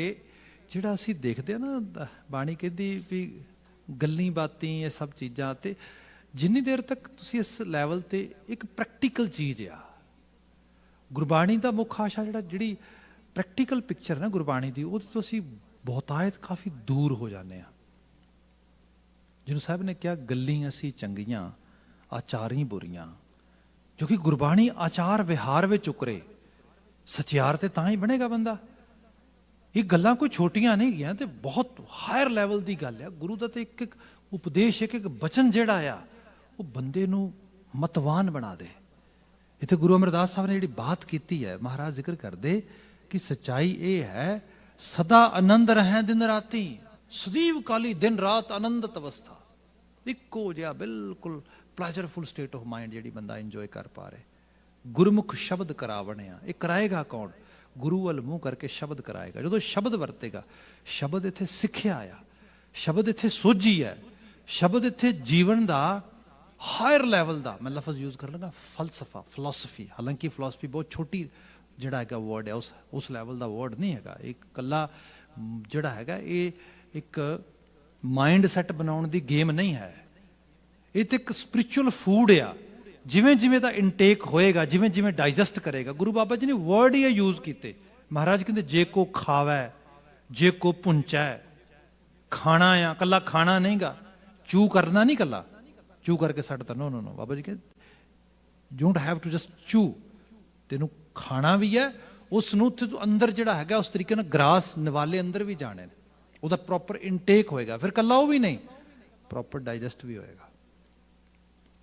ਜਿਹੜਾ ਅਸੀਂ ਦੇਖਦੇ ਆ ਨਾ, ਬਾਣੀ ਕਹਿੰਦੀ ਵੀ ਗੱਲਾਂ ਬਾਤਾਂ ਇਹ ਸਭ ਚੀਜ਼ਾਂ, ਤੇ ਜਿੰਨੀ ਦੇਰ ਤੱਕ ਤੁਸੀਂ ਇਸ ਲੈਵਲ ਤੇ ਇੱਕ ਪ੍ਰੈਕਟੀਕਲ ਚੀਜ਼ ਆ, ਗੁਰਬਾਣੀ ਦਾ ਮੁੱਖ ਆਸ਼ਾ ਜਿਹੜੀ ਪ੍ਰੈਕਟੀਕਲ ਪਿਕਚਰ ਨਾ ਗੁਰਬਾਣੀ ਦੀ, ਉਹਦੇ ਤੋਂ ਅਸੀਂ ਬਹੁਤਾਇਤ ਕਾਫੀ ਦੂਰ ਹੋ ਜਾਂਦੇ ਹਾਂ। ਜਿਹਨੂੰ ਸਾਹਿਬ ਨੇ ਕਿਹਾ, ਗੱਲਾਂ ਅਸੀਂ ਚੰਗੀਆਂ ਆਚਾਰੀ ਬੁਰੀਆਂ, ਜੋ ਕਿ ਗੁਰਬਾਣੀ ਆਚਾਰ ਵਿਹਾਰ ਵਿੱਚ ਉਕਰੇ, ਸਚਿਆਰ ਤੇ ਤਾਂ ਹੀ ਬਣੇਗਾ ਬੰਦਾ। ਇਹ ਗੱਲਾਂ ਕੋਈ ਛੋਟੀਆਂ ਨਹੀਂ ਗਈਆਂ, ਤੇ ਬਹੁਤ ਹਾਇਰ ਲੈਵਲ ਦੀ ਗੱਲ ਆ। ਗੁਰੂ ਦਾ ਤੇ ਇੱਕ ਉਪਦੇਸ਼, ਇੱਕ ਬਚਨ ਜਿਹੜਾ ਆ, ਉਹ ਬੰਦੇ ਨੂੰ ਮਤਵਾਨ ਬਣਾ ਦੇ। ਇੱਥੇ ਗੁਰੂ ਅਮਰਦਾਸ ਸਾਹਿਬ ਨੇ ਜਿਹੜੀ ਬਾਤ ਕੀਤੀ ਹੈ, ਮਹਾਰਾਜ ਜ਼ਿਕਰ ਕਰਦੇ ਕਿ ਸੱਚਾਈ ਇਹ ਹੈ, ਸਦਾ ਆਨੰਦ ਰਹੇ ਦਿਨ ਰਾਤੀ, ਸਦੀਵ ਕਾਲੀ ਦਿਨ ਰਾਤ ਆਨੰਦਤ ਅਵਸਥਾ। ਇੱਕੋ ਜਿਹਾ ਬਿਲਕੁਲ ਪਲੈਜਰਫੁਲ ਸਟੇਟ ਆਫ ਮਾਈਂਡ ਜਿਹੜੀ ਬੰਦਾ ਇੰਜੋਏ ਕਰ ਪਾ ਰਿਹਾ। ਗੁਰਮੁਖ ਸ਼ਬਦ ਕਰਾਵਣਿਆ, ਇਹ ਕਰਾਏਗਾ ਕੌਣ? ਗੁਰੂ ਵੱਲ ਮੂੰਹ ਕਰਕੇ ਸ਼ਬਦ ਕਰਾਏਗਾ। ਜਦੋਂ ਸ਼ਬਦ ਵਰਤੇਗਾ, ਸ਼ਬਦ ਇੱਥੇ ਸਿੱਖਿਆ ਆ, ਸ਼ਬਦ ਇੱਥੇ ਸੋਝੀ ਹੈ, ਸ਼ਬਦ ਇੱਥੇ ਜੀਵਨ ਦਾ ਹਾਇਰ ਲੈਵਲ ਦਾ, ਮੈਂ ਲਫ਼ਜ਼ ਯੂਜ਼ ਕਰ ਲਾਂਗਾ ਫਲਸਫਾ, ਫਿਲਾਸਫੀ। ਹਾਲਾਂਕਿ ਫਿਲਾਸਫੀ ਬਹੁਤ ਛੋਟੀ ਜਿਹੜਾ ਹੈਗਾ ਵਰਡ ਹੈ, ਉਸ ਲੈਵਲ ਦਾ ਵਰਡ ਨਹੀਂ ਹੈਗਾ। ਇਹ ਇਕੱਲਾ ਜਿਹੜਾ ਹੈਗਾ ਇਹ ਇੱਕ ਮਾਈਂਡ ਸੈੱਟ ਬਣਾਉਣ ਦੀ ਗੇਮ ਨਹੀਂ ਹੈ। ਇਹ ਤੇ ਇੱਕ ਸਪਿਰਿਚੁਅਲ ਫੂਡ ਆ। ਜਿਵੇਂ ਜਿਵੇਂ ਦਾ ਇਨਟੇਕ ਹੋਏਗਾ, ਜਿਵੇਂ ਜਿਵੇਂ ਡਾਈਜੈਸਟ ਕਰੇਗਾ। ਗੁਰੂ ਬਾਬਾ ਜੀ ਨੇ ਵਰਡ ਹੀ ਯੂਜ਼ ਕੀਤੇ। ਮਹਾਰਾਜ ਕਹਿੰਦੇ ਜੇ ਕੋ ਖਾਵੈ, ਜੇ ਕੋ ਪੁੰਚੈ। ਖਾਣਾ ਆ, ਕੱਲਾ ਖਾਣਾ ਨਹੀਂਗਾ, ਚੂ ਕਰਨਾ ਨਹੀਂ, ਕੱਲਾ ਚੂ ਕਰਕੇ ਸੱਟਦਾ। ਨੋ ਬਾਬਾ ਜੀ ਕਹਿੰਦੇ ਡੋਂਟ ਹੈਵ ਟੂ ਜਸਟ ਚੂ, ਤੈਨੂੰ ਖਾਣਾ ਵੀ ਹੈ, ਉਸ ਨੂੰ ਤੇ ਤੂੰ ਅੰਦਰ ਜਿਹੜਾ ਹੈਗਾ ਉਸ ਤਰੀਕੇ ਨਾਲ ਗਰਾਸ ਨਿਵਾਲੇ ਅੰਦਰ ਵੀ ਜਾਣੇ ਨੇ, ਉਹਦਾ ਪ੍ਰੋਪਰ ਇਨਟੇਕ ਹੋਏਗਾ। ਫਿਰ ਕੱਲਾ ਉਹ ਵੀ ਨਹੀਂ, ਪ੍ਰੋਪਰ ਡਾਈਜੈਸਟ ਵੀ ਹੋਏਗਾ।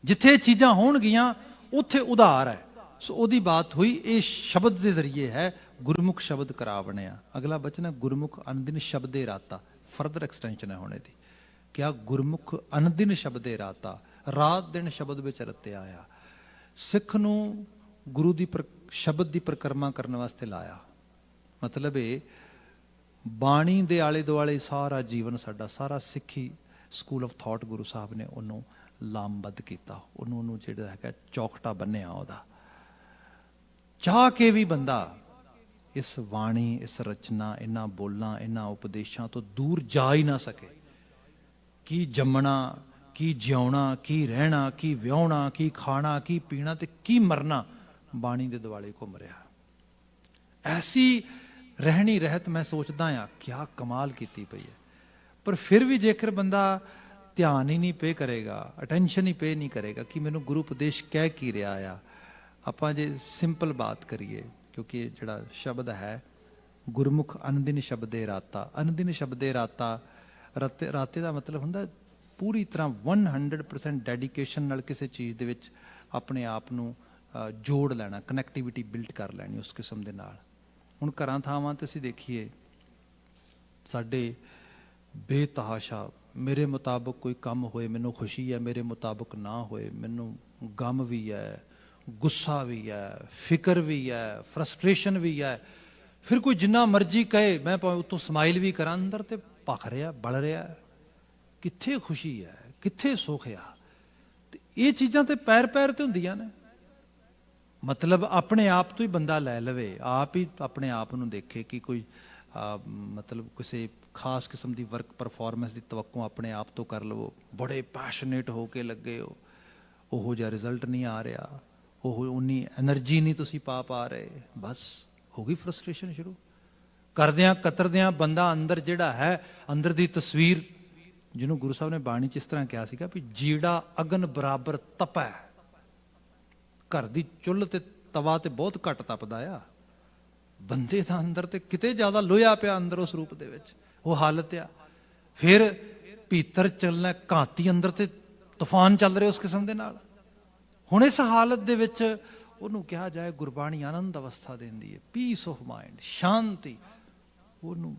ਜਿੱਥੇ ਚੀਜ਼ਾਂ ਹੋਣਗੀਆਂ ਉੱਥੇ ਉਧਾਰ ਹੈ। ਸੋ ਉਹਦੀ ਬਾਤ ਹੋਈ, ਇਹ ਸ਼ਬਦ ਦੇ ਜ਼ਰੀਏ ਹੈ। ਗੁਰਮੁਖ ਸ਼ਬਦ ਕਰਾਵਣਿਆ। ਅਗਲਾ ਬਚਨ ਹੈ, ਗੁਰਮੁਖ ਅਨਦਿਨ ਸ਼ਬਦੇ ਰਾਤਾ। ਫਰਦਰ ਐਕਸਟੈਂਸ਼ਨ ਹੈ ਹੁਣ ਇਹਦੀ। ਕਿਆ ਗੁਰਮੁਖ ਅਨਦਿਨ ਸ਼ਬਦੇ ਰਾਤਾ, ਰਾਤ ਦਿਨ ਸ਼ਬਦ ਵਿੱਚ ਰਤਿਆ ਆਇਆ। ਸਿੱਖ ਨੂੰ ਗੁਰੂ ਦੀ ਸ਼ਬਦ ਦੀ ਪਰਿਕਰਮਾ ਕਰਨ ਵਾਸਤੇ ਲਾਇਆ। ਮਤਲਬ ਇਹ ਬਾਣੀ ਦੇ ਆਲੇ ਦੁਆਲੇ ਸਾਰਾ ਜੀਵਨ ਸਾਡਾ, ਸਾਰਾ ਸਿੱਖੀ school of thought Guru Sahib ਨੇ ਉਹਨੂੰ ਲਾਮਬੱਧ ਕੀਤਾ। ਉਹਨੂੰ ਜਿਹੜਾ ਹੈਗਾ ਚੌਖਟਾ ਬੰਨਿਆ ਉਹਦਾ। ਚਾਹ ਕੇ ਵੀ ਬੰਦਾ ਇਸ ਬਾਣੀ, ਇਸ ਰਚਨਾ, ਇਹਨਾਂ ਬੋਲਾਂ, ਇਹਨਾਂ ਉਪਦੇਸ਼ਾਂ ਤੋਂ ਦੂਰ ਜਾ ਹੀ ਨਾ ਸਕੇ। ਕੀ ਜੰਮਣਾ, ਕੀ ਜਿਉਣਾ, ਕੀ ਰਹਿਣਾ, ਕੀ ਵਿਆਹੁਣਾ, ਕੀ ਖਾਣਾ, ਕੀ ਪੀਣਾ ਤੇ ਕੀ ਮਰਨਾ ਬਾਣੀ ਦੇ ਦੁਆਲੇ ਘੁੰਮ ਰਿਹਾ। ਐਸੀ ਰਹਿਣੀ ਰਹਿਤ ਮੈਂ ਸੋਚਦਾ ਹਾਂ ਕਿਆ ਕਮਾਲ ਕੀਤੀ ਪਈ ਹੈ। ਪਰ ਫਿਰ ਵੀ ਜੇਕਰ ਬੰਦਾ ਧਿਆਨ ਹੀ ਨਹੀਂ ਪੇ ਕਰੇਗਾ, ਅਟੈਂਸ਼ਨ ਹੀ ਪੇ ਨਹੀਂ ਕਰੇਗਾ ਕਿ ਮੈਨੂੰ ਗੁਰੂ ਉਪਦੇਸ਼ ਕਹਿ ਕੀ ਰਿਹਾ ਆ। ਆਪਾਂ ਜੇ ਸਿੰਪਲ ਬਾਤ ਕਰੀਏ, ਕਿਉਂਕਿ ਇਹ ਜਿਹੜਾ ਸ਼ਬਦ ਹੈ ਗੁਰਮੁਖ ਅਨਦਿਨ ਸ਼ਬਦੇ ਰਾਤਾ, ਅਨਦਿਨ ਸ਼ਬਦੇ ਰਾਤਾ, ਰਾਤੇ ਦਾ ਮਤਲਬ ਹੁੰਦਾ ਪੂਰੀ ਤਰ੍ਹਾਂ 100% ਡੈਡੀਕੇਸ਼ਨ ਨਾਲ ਕਿਸੇ ਚੀਜ਼ ਦੇ ਵਿੱਚ ਆਪਣੇ ਆਪ ਨੂੰ ਜੋੜ ਲੈਣਾ, ਕਨੈਕਟੀਵਿਟੀ ਬਿਲਡ ਕਰ ਲੈਣੀ ਉਸ ਕਿਸਮ ਦੇ ਨਾਲ। ਹੁਣ ਘਰਾਂ ਥਾਵਾਂ ਤੇ ਅਸੀਂ ਦੇਖੀਏ ਸਾਡੇ ਬੇਤਹਾਸ਼ਾ, ਮੇਰੇ ਮੁਤਾਬਕ ਕੋਈ ਕੰਮ ਹੋਏ ਮੈਨੂੰ ਖੁਸ਼ੀ ਹੈ, ਮੇਰੇ ਮੁਤਾਬਕ ਨਾ ਹੋਏ ਮੈਨੂੰ ਗਮ ਵੀ ਹੈ, ਗੁੱਸਾ ਵੀ ਹੈ, ਫਿਕਰ ਵੀ ਹੈ, ਫਰਸਟ੍ਰੇਸ਼ਨ ਵੀ ਹੈ। ਫਿਰ ਕੋਈ ਜਿੰਨਾ ਮਰਜ਼ੀ ਕਹੇ, ਮੈਂ ਭਾਵੇਂ ਉੱਤੋਂ ਸਮਾਈਲ ਵੀ ਕਰਾਂ, ਅੰਦਰ ਤੇ ਭਖ ਰਿਹਾ, ਬਲ ਰਿਹਾ। ਕਿੱਥੇ ਖੁਸ਼ੀ ਹੈ, ਕਿੱਥੇ ਸੁੱਖ ਆ? ਤੇ ਇਹ ਚੀਜ਼ਾਂ ਤੇ ਪੈਰ ਪੈਰ ਤੇ ਹੁੰਦੀਆਂ ਨੇ। ਮਤਲਬ ਆਪਣੇ ਆਪ ਤੋਂ ਹੀ ਬੰਦਾ ਲੈ ਲਵੇ, ਆਪ ਹੀ ਆਪਣੇ ਆਪ ਨੂੰ ਦੇਖੇ ਕਿ ਕੋਈ ਮਤਲਬ ਕਿਸੇ ਖਾਸ ਕਿਸਮ ਦੀ ਵਰਕ ਪਰਫਾਰਮੈਂਸ ਦੀ ਤਵੱਕੋ ਆਪਣੇ ਆਪ ਤੋਂ ਕਰ ਲਵੋ, ਬੜੇ ਪੈਸ਼ਨੇਟ ਹੋ ਕੇ ਲੱਗੇ ਹੋ, ਉਹੋ ਜਿਹਾ ਰਿਜ਼ਲਟ ਨਹੀਂ ਆ ਰਿਹਾ, ਉਹ ਉਨੀ ਐਨਰਜੀ ਨਹੀਂ ਤੁਸੀਂ ਪਾ ਰਹੇ, ਬਸ ਹੋ ਗਈ ਫਰਸਟ੍ਰੇਸ਼ਨ ਸ਼ੁਰੂ। ਕਰਦਿਆਂ ਕਤਰਦਿਆਂ ਬੰਦਾ ਅੰਦਰ ਜਿਹੜਾ ਹੈ, ਅੰਦਰ ਦੀ ਤਸਵੀਰ, ਜਿਹਨੂੰ ਗੁਰੂ ਸਾਹਿਬ ਨੇ ਬਾਣੀ 'ਚ ਇਸ ਤਰ੍ਹਾਂ ਕਿਹਾ ਸੀਗਾ ਵੀ ਜੀੜਾ ਅਗਨ ਬਰਾਬਰ ਤਪੈ। ਘਰ ਦੀ ਚੁੱਲ੍ਹ ਤੇ ਤਵਾ ਤੇ ਬਹੁਤ ਘੱਟ ਤਪਦਾ ਆ, ਬੰਦੇ ਦਾ ਅੰਦਰ ਤੇ ਕਿਤੇ ਜ਼ਿਆਦਾ ਲੋਹਿਆ ਪਿਆ ਅੰਦਰ ਉਸ ਰੂਪ ਦੇ ਵਿੱਚ, ਉਹ ਹਾਲਤ ਆ। ਫਿਰ ਭੀਤਰ ਚੱਲਣਾ ਘਾਤੀ, ਅੰਦਰ ਤੇ ਤੂਫਾਨ ਚੱਲ ਰਿਹਾ ਉਸ ਕਿਸਮ ਦੇ ਨਾਲ। ਹੁਣ ਇਸ ਹਾਲਤ ਦੇ ਵਿੱਚ ਉਹਨੂੰ ਕਿਹਾ ਜਾਏ ਗੁਰਬਾਣੀ ਆਨੰਦ ਅਵਸਥਾ ਦਿੰਦੀ ਹੈ, ਪੀਸ ਆਫ ਮਾਈਂਡ, ਸ਼ਾਂਤੀ। ਉਹਨੂੰ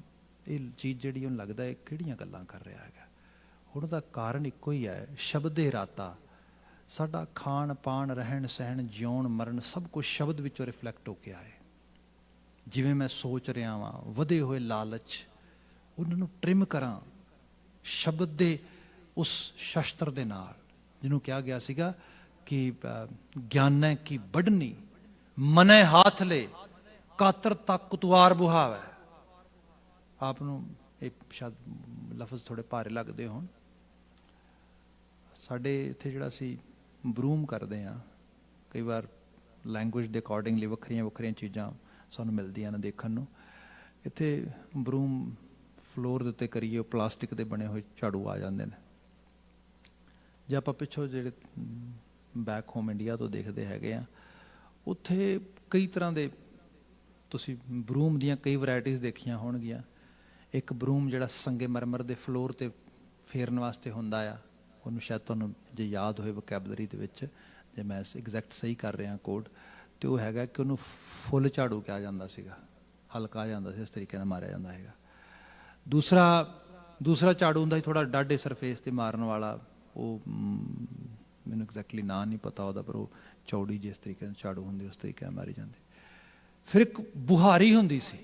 ਇਹ ਚੀਜ਼ ਜਿਹੜੀ ਉਹਨੂੰ ਲੱਗਦਾ ਹੈ ਕਿਹੜੀਆਂ ਗੱਲਾਂ ਕਰ ਰਿਹਾ ਹੈਗਾ। ਹੁਣ ਉਹਦਾ ਕਾਰਨ ਇੱਕੋ ਹੀ ਹੈ, ਸ਼ਬਦੇ ਰਾਤਾ। ਸਾਡਾ ਖਾਣ ਪਾਣ, ਰਹਿਣ ਸਹਿਣ, ਜਿਉਣ ਮਰਨ ਸਭ ਕੁਝ ਸ਼ਬਦ ਵਿੱਚੋਂ ਰਿਫਲੈਕਟ ਹੋ ਕੇ ਆਏ। ਜਿਵੇਂ ਮੈਂ ਸੋਚ ਰਿਹਾ ਵਾਂ, ਵਧੇ ਹੋਏ ਲਾਲਚ, ਉਹਨਾਂ ਨੂੰ ਟ੍ਰਿਮ ਕਰਾਂ ਸ਼ਬਦ ਦੇ ਉਸ ਸ਼ਸਤਰ ਦੇ ਨਾਲ, ਜਿਹਨੂੰ ਕਿਹਾ ਗਿਆ ਸੀਗਾ ਕਿ ਗਿਆਨੈ ਕੀ ਵੱਢਣੀ, ਮਨੈ ਹਾਥ ਲੈ, ਕਾਤਰ ਤੱਕ ਕੁਤਵਾਰ ਬੁਹਾਵੈ। ਆਪ ਨੂੰ ਇਹ ਸ਼ਾਇਦ ਲਫ਼ਜ਼ ਥੋੜੇ ਭਾਰੇ ਲੱਗਦੇ ਹੋਣ। ਸਾਡੇ ਇੱਥੇ ਜਿਹੜਾ ਅਸੀਂ ਬਰੂਮ ਕਰਦੇ ਹਾਂ, ਕਈ ਵਾਰ ਲੈਂਗੁਏਜ ਦੇ ਅਕੋਰਡਿੰਗਲੀ ਵੱਖਰੀਆਂ ਵੱਖਰੀਆਂ ਚੀਜ਼ਾਂ ਸਾਨੂੰ ਮਿਲਦੀਆਂ ਨੇ ਦੇਖਣ ਨੂੰ। ਇੱਥੇ ਬਰੂਮ ਫਲੋਰ ਦੇ ਉੱਤੇ ਕਰੀਏ, ਉਹ ਪਲਾਸਟਿਕ ਦੇ ਬਣੇ ਹੋਏ ਝਾੜੂ ਆ ਜਾਂਦੇ ਨੇ। ਜੇ ਆਪਾਂ ਪਿੱਛੋਂ ਜਿਹੜੇ ਬੈਕ ਹੋਮ ਇੰਡੀਆ ਤੋਂ ਦੇਖਦੇ ਹੈਗੇ ਆ, ਉੱਥੇ ਕਈ ਤਰ੍ਹਾਂ ਦੇ ਤੁਸੀਂ ਬਰੂਮ ਦੀਆਂ ਕਈ ਵੈਰਾਈਟੀਜ਼ ਦੇਖੀਆਂ ਹੋਣਗੀਆਂ। ਇੱਕ ਬਰੂਮ ਜਿਹੜਾ ਸੰਗੇਮਰਮਰ ਦੇ ਫਲੋਰ 'ਤੇ ਫੇਰਨ ਵਾਸਤੇ ਹੁੰਦਾ ਆ, ਉਹਨੂੰ ਸ਼ਾਇਦ ਤੁਹਾਨੂੰ ਜੇ ਯਾਦ ਹੋਏ ਵੋਕੈਬਲਰੀ ਦੇ ਵਿੱਚ, ਜੇ ਮੈਂ ਐਗਜ਼ੈਕਟ ਸਹੀ ਕਰ ਰਿਹਾ ਕੋਡ, ਤੇ ਉਹ ਹੈਗਾ ਕਿ ਉਹਨੂੰ ਫੁੱਲ ਝਾੜੂ ਕਿਹਾ ਜਾਂਦਾ ਸੀਗਾ, ਹਲਕਾ ਜਾਂਦਾ ਸੀ, ਇਸ ਤਰੀਕੇ ਨਾਲ ਮਾਰਿਆ ਜਾਂਦਾ ਹੈਗਾ। ਦੂਸਰਾ ਝਾੜੂ ਹੁੰਦਾ ਸੀ ਥੋੜ੍ਹਾ ਡਾਢੇ ਸਰਫੇਸ 'ਤੇ ਮਾਰਨ ਵਾਲਾ, ਉਹ ਮੈਨੂੰ ਐਗਜ਼ੈਕਟਲੀ ਨਾਂ ਨਹੀਂ ਪਤਾ ਉਹਦਾ, ਪਰ ਉਹ ਚੌੜੀ ਜਿਸ ਤਰੀਕੇ ਨਾਲ ਝਾੜੂ ਹੁੰਦੀ ਉਸ ਤਰੀਕੇ ਨਾਲ ਮਾਰੀ ਜਾਂਦੀ। ਫਿਰ ਇੱਕ ਬੁਹਾਰੀ ਹੁੰਦੀ ਸੀ,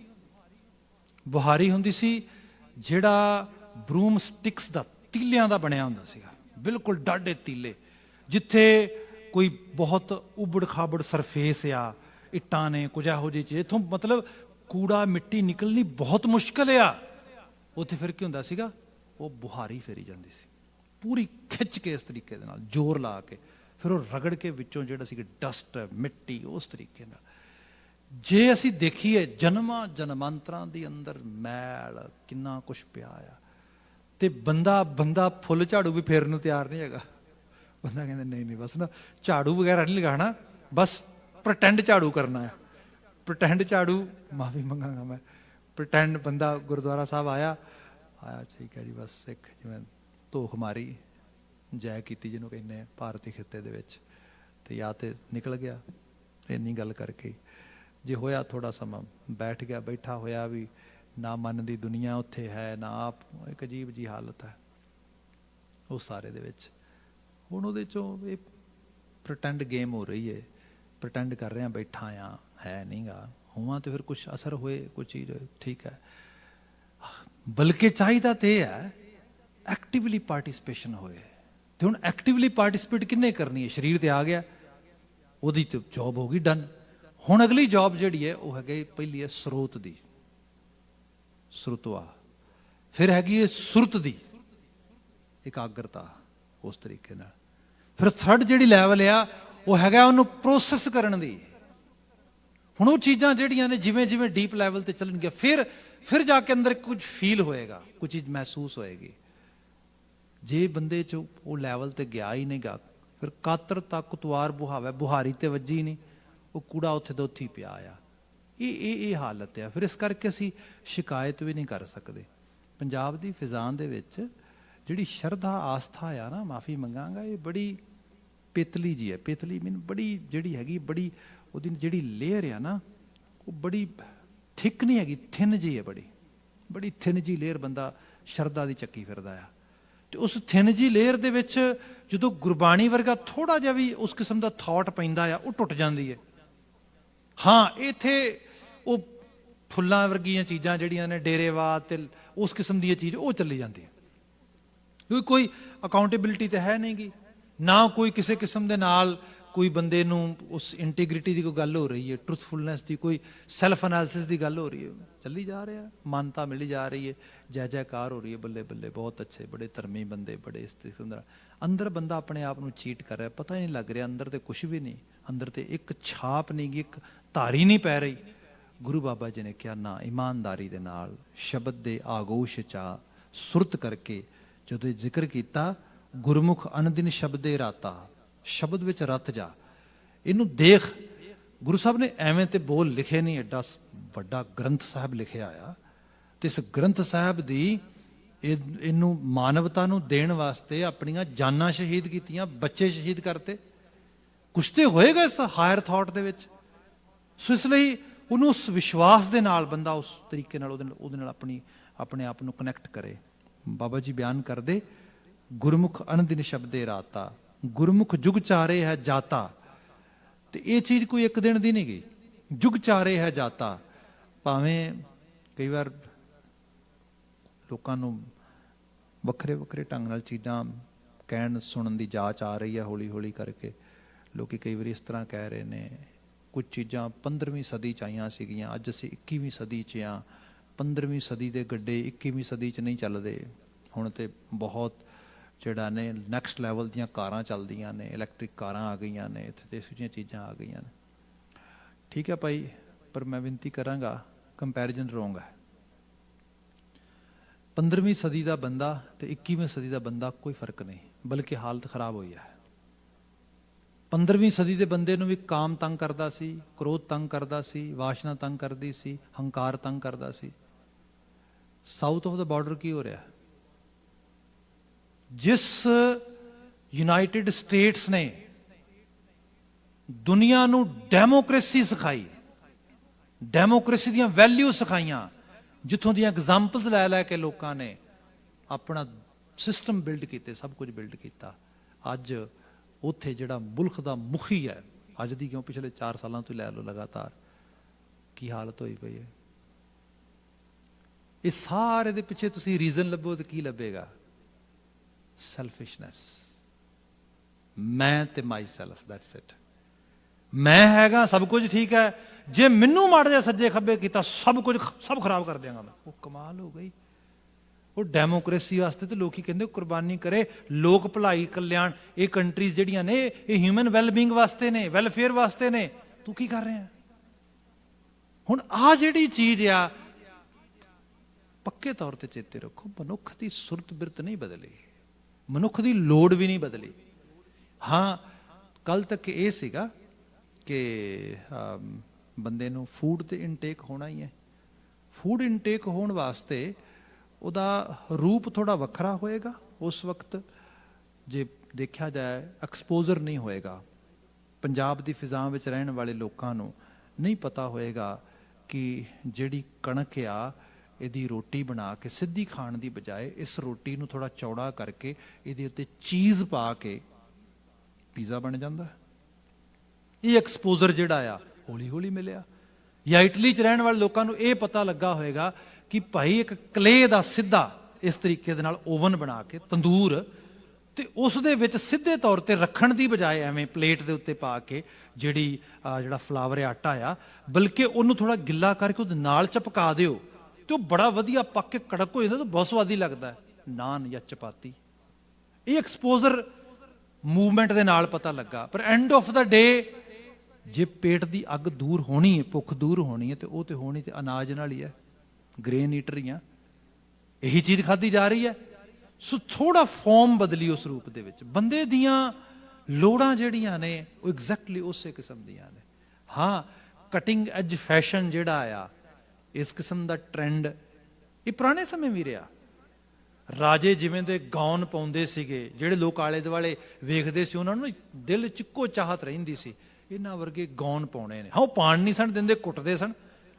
ਬੁਹਾਰੀ ਹੁੰਦੀ ਸੀ ਜਿਹੜਾ ਬਰੂਮ ਸਟਿਕਸ ਦਾ, ਤੀਲਿਆਂ ਦਾ ਬਣਿਆ ਹੁੰਦਾ ਸੀਗਾ, ਬਿਲਕੁਲ ਡਾਢੇ ਤੀਲੇ, ਜਿੱਥੇ ਕੋਈ ਬਹੁਤ ਉਬੜ ਖਾਬੜ ਸਰਫੇਸ ਆ, ਇੱਟਾਂ ਨੇ, ਕੁਝ ਇਹੋ ਜਿਹੀ ਚੀਜ਼, ਇੱਥੋਂ ਮਤਲਬ ਕੂੜਾ ਮਿੱਟੀ ਨਿਕਲਣੀ ਬਹੁਤ ਮੁਸ਼ਕਿਲ ਆ। ਉੱਥੇ ਫਿਰ ਕੀ ਹੁੰਦਾ ਸੀਗਾ, ਉਹ ਬੁਹਾਰੀ ਫੇਰੀ ਜਾਂਦੀ ਸੀ ਪੂਰੀ ਖਿੱਚ ਕੇ, ਇਸ ਤਰੀਕੇ ਦੇ ਨਾਲ ਜ਼ੋਰ ਲਾ ਕੇ, ਫਿਰ ਉਹ ਰਗੜ ਕੇ ਵਿੱਚੋਂ ਜਿਹੜਾ ਸੀ ਡਸਟ, ਮਿੱਟੀ, ਉਸ ਤਰੀਕੇ ਨਾਲ। ਜੇ ਅਸੀਂ ਦੇਖੀਏ ਜਨਮਾਂ ਜਨਮਾਂਤਰਾਂ ਦੇ ਅੰਦਰ ਮੈਲ ਕਿੰਨਾ ਕੁਛ ਪਿਆ ਆ, ਤੇ ਬੰਦਾ ਫੁੱਲ ਝਾੜੂ ਵੀ ਫੇਰਨ ਨੂੰ ਤਿਆਰ ਨਹੀਂ ਹੈਗਾ। ਬੰਦਾ ਕਹਿੰਦਾ ਨਹੀਂ ਬਸ ਨਾ, ਝਾੜੂ ਵਗੈਰਾ ਨਹੀਂ ਲਗਾਉਣਾ, ਬਸ ਪ੍ਰਟੈਂਡ ਝਾੜੂ ਕਰਨਾ ਹੈ। ਪ੍ਰਟੈਂਡ ਝਾੜੂ, ਮਾਫੀ ਮੰਗਾਂਗਾ ਮੈਂ, ਪ੍ਰਟੈਂਡ ਬੰਦਾ ਗੁਰਦੁਆਰਾ ਸਾਹਿਬ ਆਇਆ, ਠੀਕ ਹੈ ਜੀ, ਬਸ ਇੱਕ ਜਿਵੇਂ ਧੋਖ ਮਾਰੀ, ਜੈ ਕੀਤੀ ਜਿਹਨੂੰ ਕਹਿੰਦੇ ਆ ਭਾਰਤੀ ਖਿੱਤੇ ਦੇ ਵਿੱਚ, ਤੇ ਜਾਂ ਤੇ ਨਿਕਲ ਗਿਆ ਇੰਨੀ ਗੱਲ ਕਰਕੇ। ਜੇ ਹੋਇਆ ਥੋੜਾ ਸਮਾਂ ਬੈਠ ਗਿਆ, ਬੈਠਾ ਹੋਇਆ ਵੀ ਨਾ ਮਨ ਦੀ ਦੁਨੀਆ ਉੱਥੇ ਹੈ, ਨਾ ਆਪ, ਇੱਕ ਅਜੀਬ ਜੀ ਹਾਲਤ ਹੈ ਉਹ ਸਾਰੇ ਦੇ ਵਿੱਚ। ਹੁਣ ਉਹਦੇ ਚੋਂ ਇਹ ਪ੍ਰਟੈਂਡ ਗੇਮ ਹੋ ਰਹੀ ਹੈ, ਪ੍ਰਟੈਂਡ ਕਰ ਰਹੇ ਹਾਂ ਬੈਠਾ ਆ, ਹੈ ਨਹੀਂਗਾ, ਹੋਵਾਂ ਤੇ ਫਿਰ ਕੁਛ ਅਸਰ ਹੋਏ, ਕੋਈ ਚੀਜ਼ ਠੀਕ ਹੈ। ਬਲਕਿ ਚਾਹੀਦਾ ਤੇ ਇਹ ਹੈ ਐਕਟਿਵਲੀ ਪਾਰਟੀਸਪੇਸ਼ਨ ਹੋਏ। ਤੇ ਹੁਣ ਐਕਟਿਵਲੀ ਪਾਰਟੀਸਪੇਟ ਕਿੰਨੇ ਕਰਨੀ ਹੈ? ਸਰੀਰ ਤੇ ਆ ਗਿਆ, ਉਹਦੀ ਤੇ ਜੋਬ ਹੋ ਗਈ ਡਨ। ਹੁਣ ਅਗਲੀ ਜੌਬ ਜਿਹੜੀ ਹੈ ਉਹ ਹੈਗੀ, ਪਹਿਲੀ ਹੈ ਸਰੋਤ ਦੀ, ਸਰੁਤਵਾ, ਫਿਰ ਹੈਗੀ ਹੈ ਸੁਰਤ ਦੀ, ਇਕਾਗਰਤਾ, ਉਸ ਤਰੀਕੇ ਨਾਲ। ਫਿਰ ਥਰਡ ਜਿਹੜੀ ਲੈਵਲ ਆ ਉਹ ਹੈਗਾ ਉਹਨੂੰ ਪ੍ਰੋਸੈਸ ਕਰਨ ਦੀ। ਹੁਣ ਉਹ ਚੀਜ਼ਾਂ ਜਿਹੜੀਆਂ ਨੇ ਜਿਵੇਂ ਜਿਵੇਂ ਡੀਪ ਲੈਵਲ ਤੇ ਚੱਲਣਗੀਆਂ, ਫਿਰ ਜਾ ਕੇ ਅੰਦਰ ਕੁਝ ਫੀਲ ਹੋਏਗਾ, ਕੁਝ ਚੀਜ਼ ਮਹਿਸੂਸ ਹੋਏਗੀ। ਜੇ ਬੰਦੇ 'ਚ ਉਹ ਲੈਵਲ ਤੇ ਗਿਆ ਹੀ ਨਹੀਂ ਗਾ, ਫਿਰ ਕਾਤਰ ਤੱਕ ਤੁਆਰ ਬੁਹਾਵੇ, ਬੁਹਾਰੀ ਤੇ ਵੱਜੀ ਨਹੀਂ, ਉਹ ਕੂੜਾ ਉੱਥੇ ਦਾ ਉੱਥੇ ਹੀ ਪਿਆ ਆ। ਇਹ ਹਾਲਤ ਆ। ਫਿਰ ਇਸ ਕਰਕੇ ਅਸੀਂ ਸ਼ਿਕਾਇਤ ਵੀ ਨਹੀਂ ਕਰ ਸਕਦੇ। ਪੰਜਾਬ ਦੀ ਫਿਜ਼ਾਂ ਦੇ ਵਿੱਚ ਜਿਹੜੀ ਸ਼ਰਧਾ ਆਸਥਾ ਆ ਨਾ, ਮਾਫੀ ਮੰਗਾਂਗਾ, ਇਹ ਬੜੀ ਪੇਤਲੀ ਜੀ ਹੈ। ਪੇਤਲੀ ਮੀਨ ਬੜੀ ਜਿਹੜੀ ਹੈਗੀ, ਬੜੀ ਉਹਦੀ ਜਿਹੜੀ ਲੇਅਰ ਆ ਨਾ, ਉਹ ਬੜੀ ਥਿਕ ਨਹੀਂ ਹੈਗੀ, ਥਿਨ ਜੀ ਹੈ, ਬੜੀ ਥਿਨ ਜੀ ਲੇਅਰ ਬੰਦਾ ਸ਼ਰਧਾ ਦੀ ਚੱਕੀ ਫਿਰਦਾ ਆ। ਤੇ ਉਸ ਥਿਨ ਜੀ ਲੇਅਰ ਦੇ ਵਿੱਚ ਜਦੋਂ ਗੁਰਬਾਣੀ ਵਰਗਾ ਥੋੜਾ ਜਿਹਾ ਵੀ ਉਸ ਕਿਸਮ ਦਾ ਥਾਟ ਪੈਂਦਾ ਆ, ਉਹ ਟੁੱਟ ਜਾਂਦੀ ਹੈ। ਹਾਂ, ਇੱਥੇ ਉਹ ਫੁੱਲਾਂ ਵਰਗੀਆਂ ਚੀਜ਼ਾਂ ਜਿਹੜੀਆਂ ਨੇ, ਡੇਰੇਵਾਦ ਤੇ ਉਸ ਕਿਸਮ ਦੀ ਚੀਜ਼ ਉਹ ਚੱਲੀ ਜਾਂਦੀ ਹੈ, ਕਿਉਂਕਿ ਕੋਈ ਅਕਾਊਂਟੇਬਿਲਿਟੀ ਤੇ ਹੈ ਨਹੀਂ ਗੀ, ਨਾ ਕੋਈ ਕਿਸੇ ਕਿਸਮ ਦੇ ਨਾਲ ਕੋਈ ਬੰਦੇ ਨੂੰ ਉਸ ਇੰਟੀਗ੍ਰਿਟੀ ਦੀ ਕੋਈ ਗੱਲ ਹੋ ਰਹੀ ਹੈ, ਟਰੂਥਫੁਲਨੈਸ ਦੀ, ਕੋਈ ਸੈਲਫ ਐਨਾਲਿਸਿਸ ਦੀ ਗੱਲ ਹੋ ਰਹੀ ਹੈ। ਚੱਲੀ ਜਾ ਰਿਹਾ, ਮਾਨਤਾ ਮਿਲੀ ਜਾ ਰਹੀ ਹੈ, ਜੈ ਜੈਕਾਰ ਹੋ ਰਹੀ ਹੈ, ਬੱਲੇ ਬੱਲੇ, ਬਹੁਤ ਅੱਛੇ, ਬੜੇ ਧਰਮੀ ਬੰਦੇ, ਬੜੇ ਇਸ ਕਿਸਮ ਦਾ। ਅੰਦਰ ਬੰਦਾ ਆਪਣੇ ਆਪ ਨੂੰ ਚੀਟ ਕਰ ਰਿਹਾ, ਪਤਾ ਹੀ ਨਹੀਂ ਲੱਗ ਰਿਹਾ ਅੰਦਰ ਤੇ ਕੁਛ ਵੀ ਨਹੀਂ, ਅੰਦਰ ਤੇ ਇੱਕ ਛਾਪ ਨਹੀਂ ਗੀ, ਇੱਕ ਧਾਰੀ ਨਹੀਂ ਪੈ ਰਹੀ। ਗੁਰੂ ਬਾਬਾ ਜੀ ਨੇ ਕਿਹਾ ਨਾ, ਇਮਾਨਦਾਰੀ ਦੇ ਨਾਲ ਸ਼ਬਦ ਦੇ ਆਗੋਸ਼ 'ਚ ਸੁਰਤ ਕਰਕੇ ਜਦੋਂ ਜ਼ਿਕਰ ਕੀਤਾ, ਗੁਰਮੁਖ ਅਨਦਿਨ ਸ਼ਬਦੇ ਰਾਤਾ, ਸ਼ਬਦ ਵਿੱਚ ਰਤ ਜਾ, ਇਹਨੂੰ ਦੇਖ। ਗੁਰੂ ਸਾਹਿਬ ਨੇ ਐਵੇਂ ਤੇ ਬੋਲ ਲਿਖੇ ਨਹੀਂ, ਐਡਾ ਵੱਡਾ ਗ੍ਰੰਥ ਸਾਹਿਬ ਲਿਖਿਆ ਆ, ਤੇ ਇਸ ਗ੍ਰੰਥ ਸਾਹਿਬ ਦੀ ਇਹਨੂੰ ਮਾਨਵਤਾ ਨੂੰ ਦੇਣ ਵਾਸਤੇ ਆਪਣੀਆਂ ਜਾਨਾਂ ਸ਼ਹੀਦ ਕੀਤੀਆਂ, ਬੱਚੇ ਸ਼ਹੀਦ ਕਰਤੇ। ਕੁਛ ਤੇ ਹੋਏਗਾ ਇਸ ਹਾਇਰ ਥਾਟ ਦੇ ਵਿੱਚ। ਸੋ ਇਸ ਲਈ ਉਹਨੂੰ ਉਸ ਵਿਸ਼ਵਾਸ ਦੇ ਨਾਲ ਬੰਦਾ ਉਸ ਤਰੀਕੇ ਨਾਲ ਉਹਦੇ ਨਾਲ ਆਪਣੇ ਆਪ ਨੂੰ ਕਨੈਕਟ ਕਰੇ। ਬਾਬਾ ਜੀ ਬਿਆਨ ਕਰਦੇ, ਗੁਰਮੁਖ ਅਨਦਿਨ ਸ਼ਬਦੇ ਰਾਤਾ, ਗੁਰਮੁਖ ਜੁਗ ਚਾਰੇ ਹੈ ਜਾਤਾ। ਤੇ ਇਹ ਚੀਜ਼ ਕੋਈ ਇੱਕ ਦਿਨ ਦੀ ਨਹੀਂ ਗਈ, ਜੁਗ ਚਾਰੇ ਹੈ ਜਾਤਾ। ਭਾਵੇਂ ਕਈ ਵਾਰ ਲੋਕਾਂ ਨੂੰ ਵੱਖਰੇ ਵੱਖਰੇ ਢੰਗ ਨਾਲ ਚੀਜ਼ਾਂ ਕਹਿਣ ਸੁਣਨ ਦੀ ਜਾਚ ਆ ਰਹੀ ਹੈ, ਹੌਲੀ ਹੌਲੀ ਕਰਕੇ ਲੋਕੀ ਕਈ ਵਾਰੀ ਇਸ ਤਰ੍ਹਾਂ ਕਹਿ ਰਹੇ ਨੇ, ਕੁਝ ਚੀਜ਼ਾਂ 15ਵੀਂ ਸਦੀ 'ਚ ਆਈਆਂ ਸੀਗੀਆਂ, ਅੱਜ ਅਸੀਂ 21ਵੀਂ ਸਦੀ 'ਚ ਹਾਂ। 15ਵੀਂ ਸਦੀ ਦੇ ਗੱਡੇ 21ਵੀਂ ਸਦੀ 'ਚ ਨਹੀਂ ਚੱਲਦੇ। ਹੁਣ ਤੇ ਬਹੁਤ ਜਿਹੜਾ ਨੇ ਨੈਕਸਟ ਲੈਵਲ ਦੀਆਂ ਕਾਰਾਂ ਚੱਲਦੀਆਂ ਨੇ, ਇਲੈਕਟ੍ਰਿਕ ਕਾਰਾਂ ਆ ਗਈਆਂ ਨੇ, ਇੱਥੇ ਤੇ ਇਹੋ ਜਿਹੀਆਂ ਚੀਜ਼ਾਂ ਆ ਗਈਆਂ ਨੇ। ਠੀਕ ਹੈ ਭਾਈ, ਪਰ ਮੈਂ ਬੇਨਤੀ ਕਰਾਂਗਾ, ਕੰਪੈਰੀਜ਼ਨ ਰੋਂਗ ਹੈ। 15ਵੀਂ ਸਦੀ ਦਾ ਬੰਦਾ ਤੇ 21ਵੀਂ ਸਦੀ ਦਾ ਬੰਦਾ ਕੋਈ ਫਰਕ ਨਹੀਂ, ਬਲਕਿ ਹਾਲਤ ਖਰਾਬ ਹੋਈ ਹੈ। 15ਵੀਂ ਸਦੀ ਦੇ ਬੰਦੇ ਨੂੰ ਵੀ ਕਾਮ ਤੰਗ ਕਰਦਾ ਸੀ, ਕ੍ਰੋਧ ਤੰਗ ਕਰਦਾ ਸੀ, ਵਾਸ਼ਨਾ ਤੰਗ ਕਰਦੀ ਸੀ, ਹੰਕਾਰ ਤੰਗ ਕਰਦਾ ਸੀ। ਸਾਊਥ ਆਫ ਦਾ ਬਾਰਡਰ ਕੀ ਹੋ ਰਿਹਾ? ਜਿਸ ਯੂਨਾਈਟਿਡ ਸਟੇਟਸ ਨੇ ਦੁਨੀਆ ਨੂੰ ਡੈਮੋਕ੍ਰੇਸੀ ਸਿਖਾਈ, ਡੈਮੋਕ੍ਰੇਸੀ ਦੀਆਂ ਵੈਲਿਊ ਸਿਖਾਈਆਂ, ਜਿੱਥੋਂ ਦੀਆਂ ਐਗਜ਼ਾਮਪਲਸ ਲੈ ਲੈ ਕੇ ਲੋਕਾਂ ਨੇ ਆਪਣਾ ਸਿਸਟਮ ਬਿਲਡ ਕੀਤੇ, ਸਭ ਕੁਝ ਬਿਲਡ ਕੀਤਾ। ਅੱਜ ਉੱਥੇ ਜਿਹੜਾ ਮੁਲਕ ਦਾ ਮੁਖੀ ਹੈ, ਅੱਜ ਦੀ ਕਿਉਂ, ਪਿਛਲੇ 4 ਸਾਲਾਂ ਤੋਂ ਲੈ ਲਓ ਲਗਾਤਾਰ, ਕੀ ਹਾਲਤ ਹੋਈ ਪਈ ਹੈ। ਇਹ ਸਾਰੇ ਦੇ ਪਿੱਛੇ ਤੁਸੀਂ ਰੀਜ਼ਨ ਲੱਭੋ ਤੇ ਕੀ ਲੱਭੇਗਾ? ਸੈਲਫਿਸ਼ਨੈਸ। ਮੈਂ ਤੇ ਮਾਈ ਸੈਲਫ, ਦੈਟਸ ਇਟ। ਮੈਂ ਹੈਗਾ, ਸਭ ਕੁਝ ਠੀਕ ਹੈ, ਜੇ ਮੈਨੂੰ ਮਾੜਾ ਜਿਹਾ ਸੱਜੇ ਖੱਬੇ ਕੀਤਾ, ਸਭ ਖਰਾਬ ਕਰ ਦਿਆਂਗਾ ਮੈਂ। ਉਹ ਕਮਾਲ ਹੋ ਗਈ। ਉਹ ਡੈਮੋਕ੍ਰੇਸੀ ਵਾਸਤੇ ਤੇ ਲੋਕੀ ਕਹਿੰਦੇ ਕੁਰਬਾਨੀ ਕਰੇ, ਲੋਕ ਭਲਾਈ ਕਲਿਆਣ, ਇਹ ਕੰਟਰੀਜ਼ ਜਿਹੜੀਆਂ ਨੇ ਇਹ ਹਿਊਮਨ ਵੈਲਬੀਂਗ ਵਾਸਤੇ ਨੇ, ਵੈਲਫੇਅਰ ਵਾਸਤੇ ਨੇ। ਤੂੰ ਕੀ ਕਰ ਰਿਹਾ? ਹੁਣ ਆਹ ਜਿਹੜੀ ਚੀਜ਼ ਆ, ਪੱਕੇ ਤੌਰ ਤੇ ਚੇਤੇ ਰੱਖੋ, ਮਨੁੱਖ ਦੀ ਸੁਰਤ ਬਿਰਤ ਨਹੀਂ ਬਦਲੀ, ਮਨੁੱਖ ਦੀ ਲੋੜ ਵੀ ਨਹੀਂ ਬਦਲੀ। ਹਾਂ, ਕੱਲ ਤੱਕ ਇਹ ਸੀਗਾ ਕਿ ਬੰਦੇ ਨੂੰ ਫੂਡ ਤੇ ਇਨਟੇਕ ਹੋਣਾ ਹੀ ਹੈ। ਫੂਡ ਇਨਟੇਕ ਹੋਣ ਵਾਸਤੇ ਉਹਦਾ ਰੂਪ ਥੋੜਾ ਵੱਖਰਾ ਹੋਏਗਾ। ਉਸ ਵਕਤ ਜੇ ਦੇਖਿਆ ਜਾਏ ਐਕਸਪੋਜ਼ਰ ਨਹੀਂ ਹੋਏਗਾ। ਪੰਜਾਬ ਦੀ ਫਿਜ਼ਾਂ ਵਿੱਚ ਰਹਿਣ ਵਾਲੇ ਲੋਕਾਂ ਨੂੰ ਨਹੀਂ ਪਤਾ ਹੋਏਗਾ ਕਿ ਜਿਹੜੀ ਕਣਕ ਆ, ਇਹਦੀ ਰੋਟੀ ਬਣਾ ਕੇ ਸਿੱਧੀ ਖਾਣ ਦੀ ਬਜਾਏ ਇਸ ਰੋਟੀ ਨੂੰ ਥੋੜਾ ਚੌੜਾ ਕਰਕੇ ਇਹਦੇ ਉੱਤੇ ਚੀਜ਼ ਪਾ ਕੇ ਪੀਜ਼ਾ ਬਣ ਜਾਂਦਾ। ਇਹ ਐਕਸਪੋਜ਼ਰ ਜਿਹੜਾ ਆ ਹੌਲੀ ਹੌਲੀ ਮਿਲਿਆ। ਜਾਂ ਇਟਲੀ 'ਚ ਰਹਿਣ ਵਾਲੇ ਲੋਕਾਂ ਨੂੰ ਇਹ ਪਤਾ ਲੱਗਾ ਹੋਏਗਾ ਕਿ ਭਾਈ ਇੱਕ ਕਲੇ ਦਾ ਸਿੱਧਾ ਇਸ ਤਰੀਕੇ ਦੇ ਨਾਲ ਓਵਨ ਬਣਾ ਕੇ, ਤੰਦੂਰ, ਤੇ ਉਸ ਦੇ ਵਿੱਚ ਸਿੱਧੇ ਤੌਰ ਤੇ ਰੱਖਣ ਦੀ ਬਜਾਏ ਐਵੇਂ ਪਲੇਟ ਦੇ ਉੱਤੇ ਪਾ ਕੇ ਜਿਹੜਾ ਫਲਾਵਰ ਆਟਾ ਆ, ਬਲਕਿ ਉਹਨੂੰ ਥੋੜਾ ਗਿੱਲਾ ਕਰਕੇ ਉਹਦੇ ਨਾਲ ਚਪਕਾ ਦਿਓ ਤੇ ਉਹ ਬੜਾ ਵਧੀਆ ਪੱਕ ਕੇ ਕੜਕ ਹੋ ਜਾਂਦਾ ਤੇ ਬਹੁਤ ਸਵਾਦੀ ਲੱਗਦਾ ਹੈ, ਨਾਨ ਜਾਂ ਚਪਾਤੀ। ਇਹ ਐਕਸਪੋਜ਼ਰ ਮੂਵਮੈਂਟ ਦੇ ਨਾਲ ਪਤਾ ਲੱਗਾ। ਪਰ ਐਂਡ ਆਫ ਦਾ ਡੇ ਜੇ ਪੇਟ ਦੀ ਅੱਗ ਦੂਰ ਹੋਣੀ ਹੈ, ਭੁੱਖ ਦੂਰ ਹੋਣੀ ਹੈ, ਤੇ ਉਹ ਤੇ ਹੋਣੀ ਤੇ ਅਨਾਜ ਨਾਲ ਹੀ ਹੈ, ਗ੍ਰੇਨ ਈਟਰ ਹੀ ਆ, ਇਹੀ ਚੀਜ਼ ਖਾਧੀ ਜਾ ਰਹੀ ਹੈ। ਸੋ ਥੋੜਾ ਫਾਰਮ ਬਦਲੀ ਉਸ ਰੂਪ ਦੇ ਵਿੱਚ। ਬੰਦੇ ਦੀਆਂ ਲੋੜਾਂ ਜਿਹੜੀਆਂ ਨੇ ਉਹ ਐਗਜ਼ੈਕਟਲੀ ਉਸੇ ਕਿਸਮ ਦੀਆਂ ਨੇ। ਹਾਂ, ਕਟਿੰਗ ਐਜ ਫੈਸ਼ਨ ਜਿਹੜਾ ਆ, ਇਸ ਕਿਸਮ ਦਾ ਟ੍ਰੈਂਡ ਇਹ ਪੁਰਾਣੇ ਸਮੇਂ ਵੀ ਰਿਹਾ। ਰਾਜੇ ਜਿਵੇਂ ਦੇ ਗਾਊਨ ਪਾਉਂਦੇ ਸੀਗੇ, ਜਿਹੜੇ ਲੋਕ ਆਲੇ ਦੁਆਲੇ ਵੇਖਦੇ ਸੀ ਉਹਨਾਂ ਨੂੰ ਦਿਲ 'ਚ ਇੱਕੋ ਚਾਹਤ ਰਹਿੰਦੀ ਸੀ, ਇਹਨਾਂ ਵਰਗੇ ਗਾਊਨ ਪਾਉਣੇ ਨੇ। ਹਾਂ, ਉਹ ਪਾਣ ਨਹੀਂ ਸਨ ਦਿੰਦੇ, ਕੁੱਟਦੇ ਸਨ,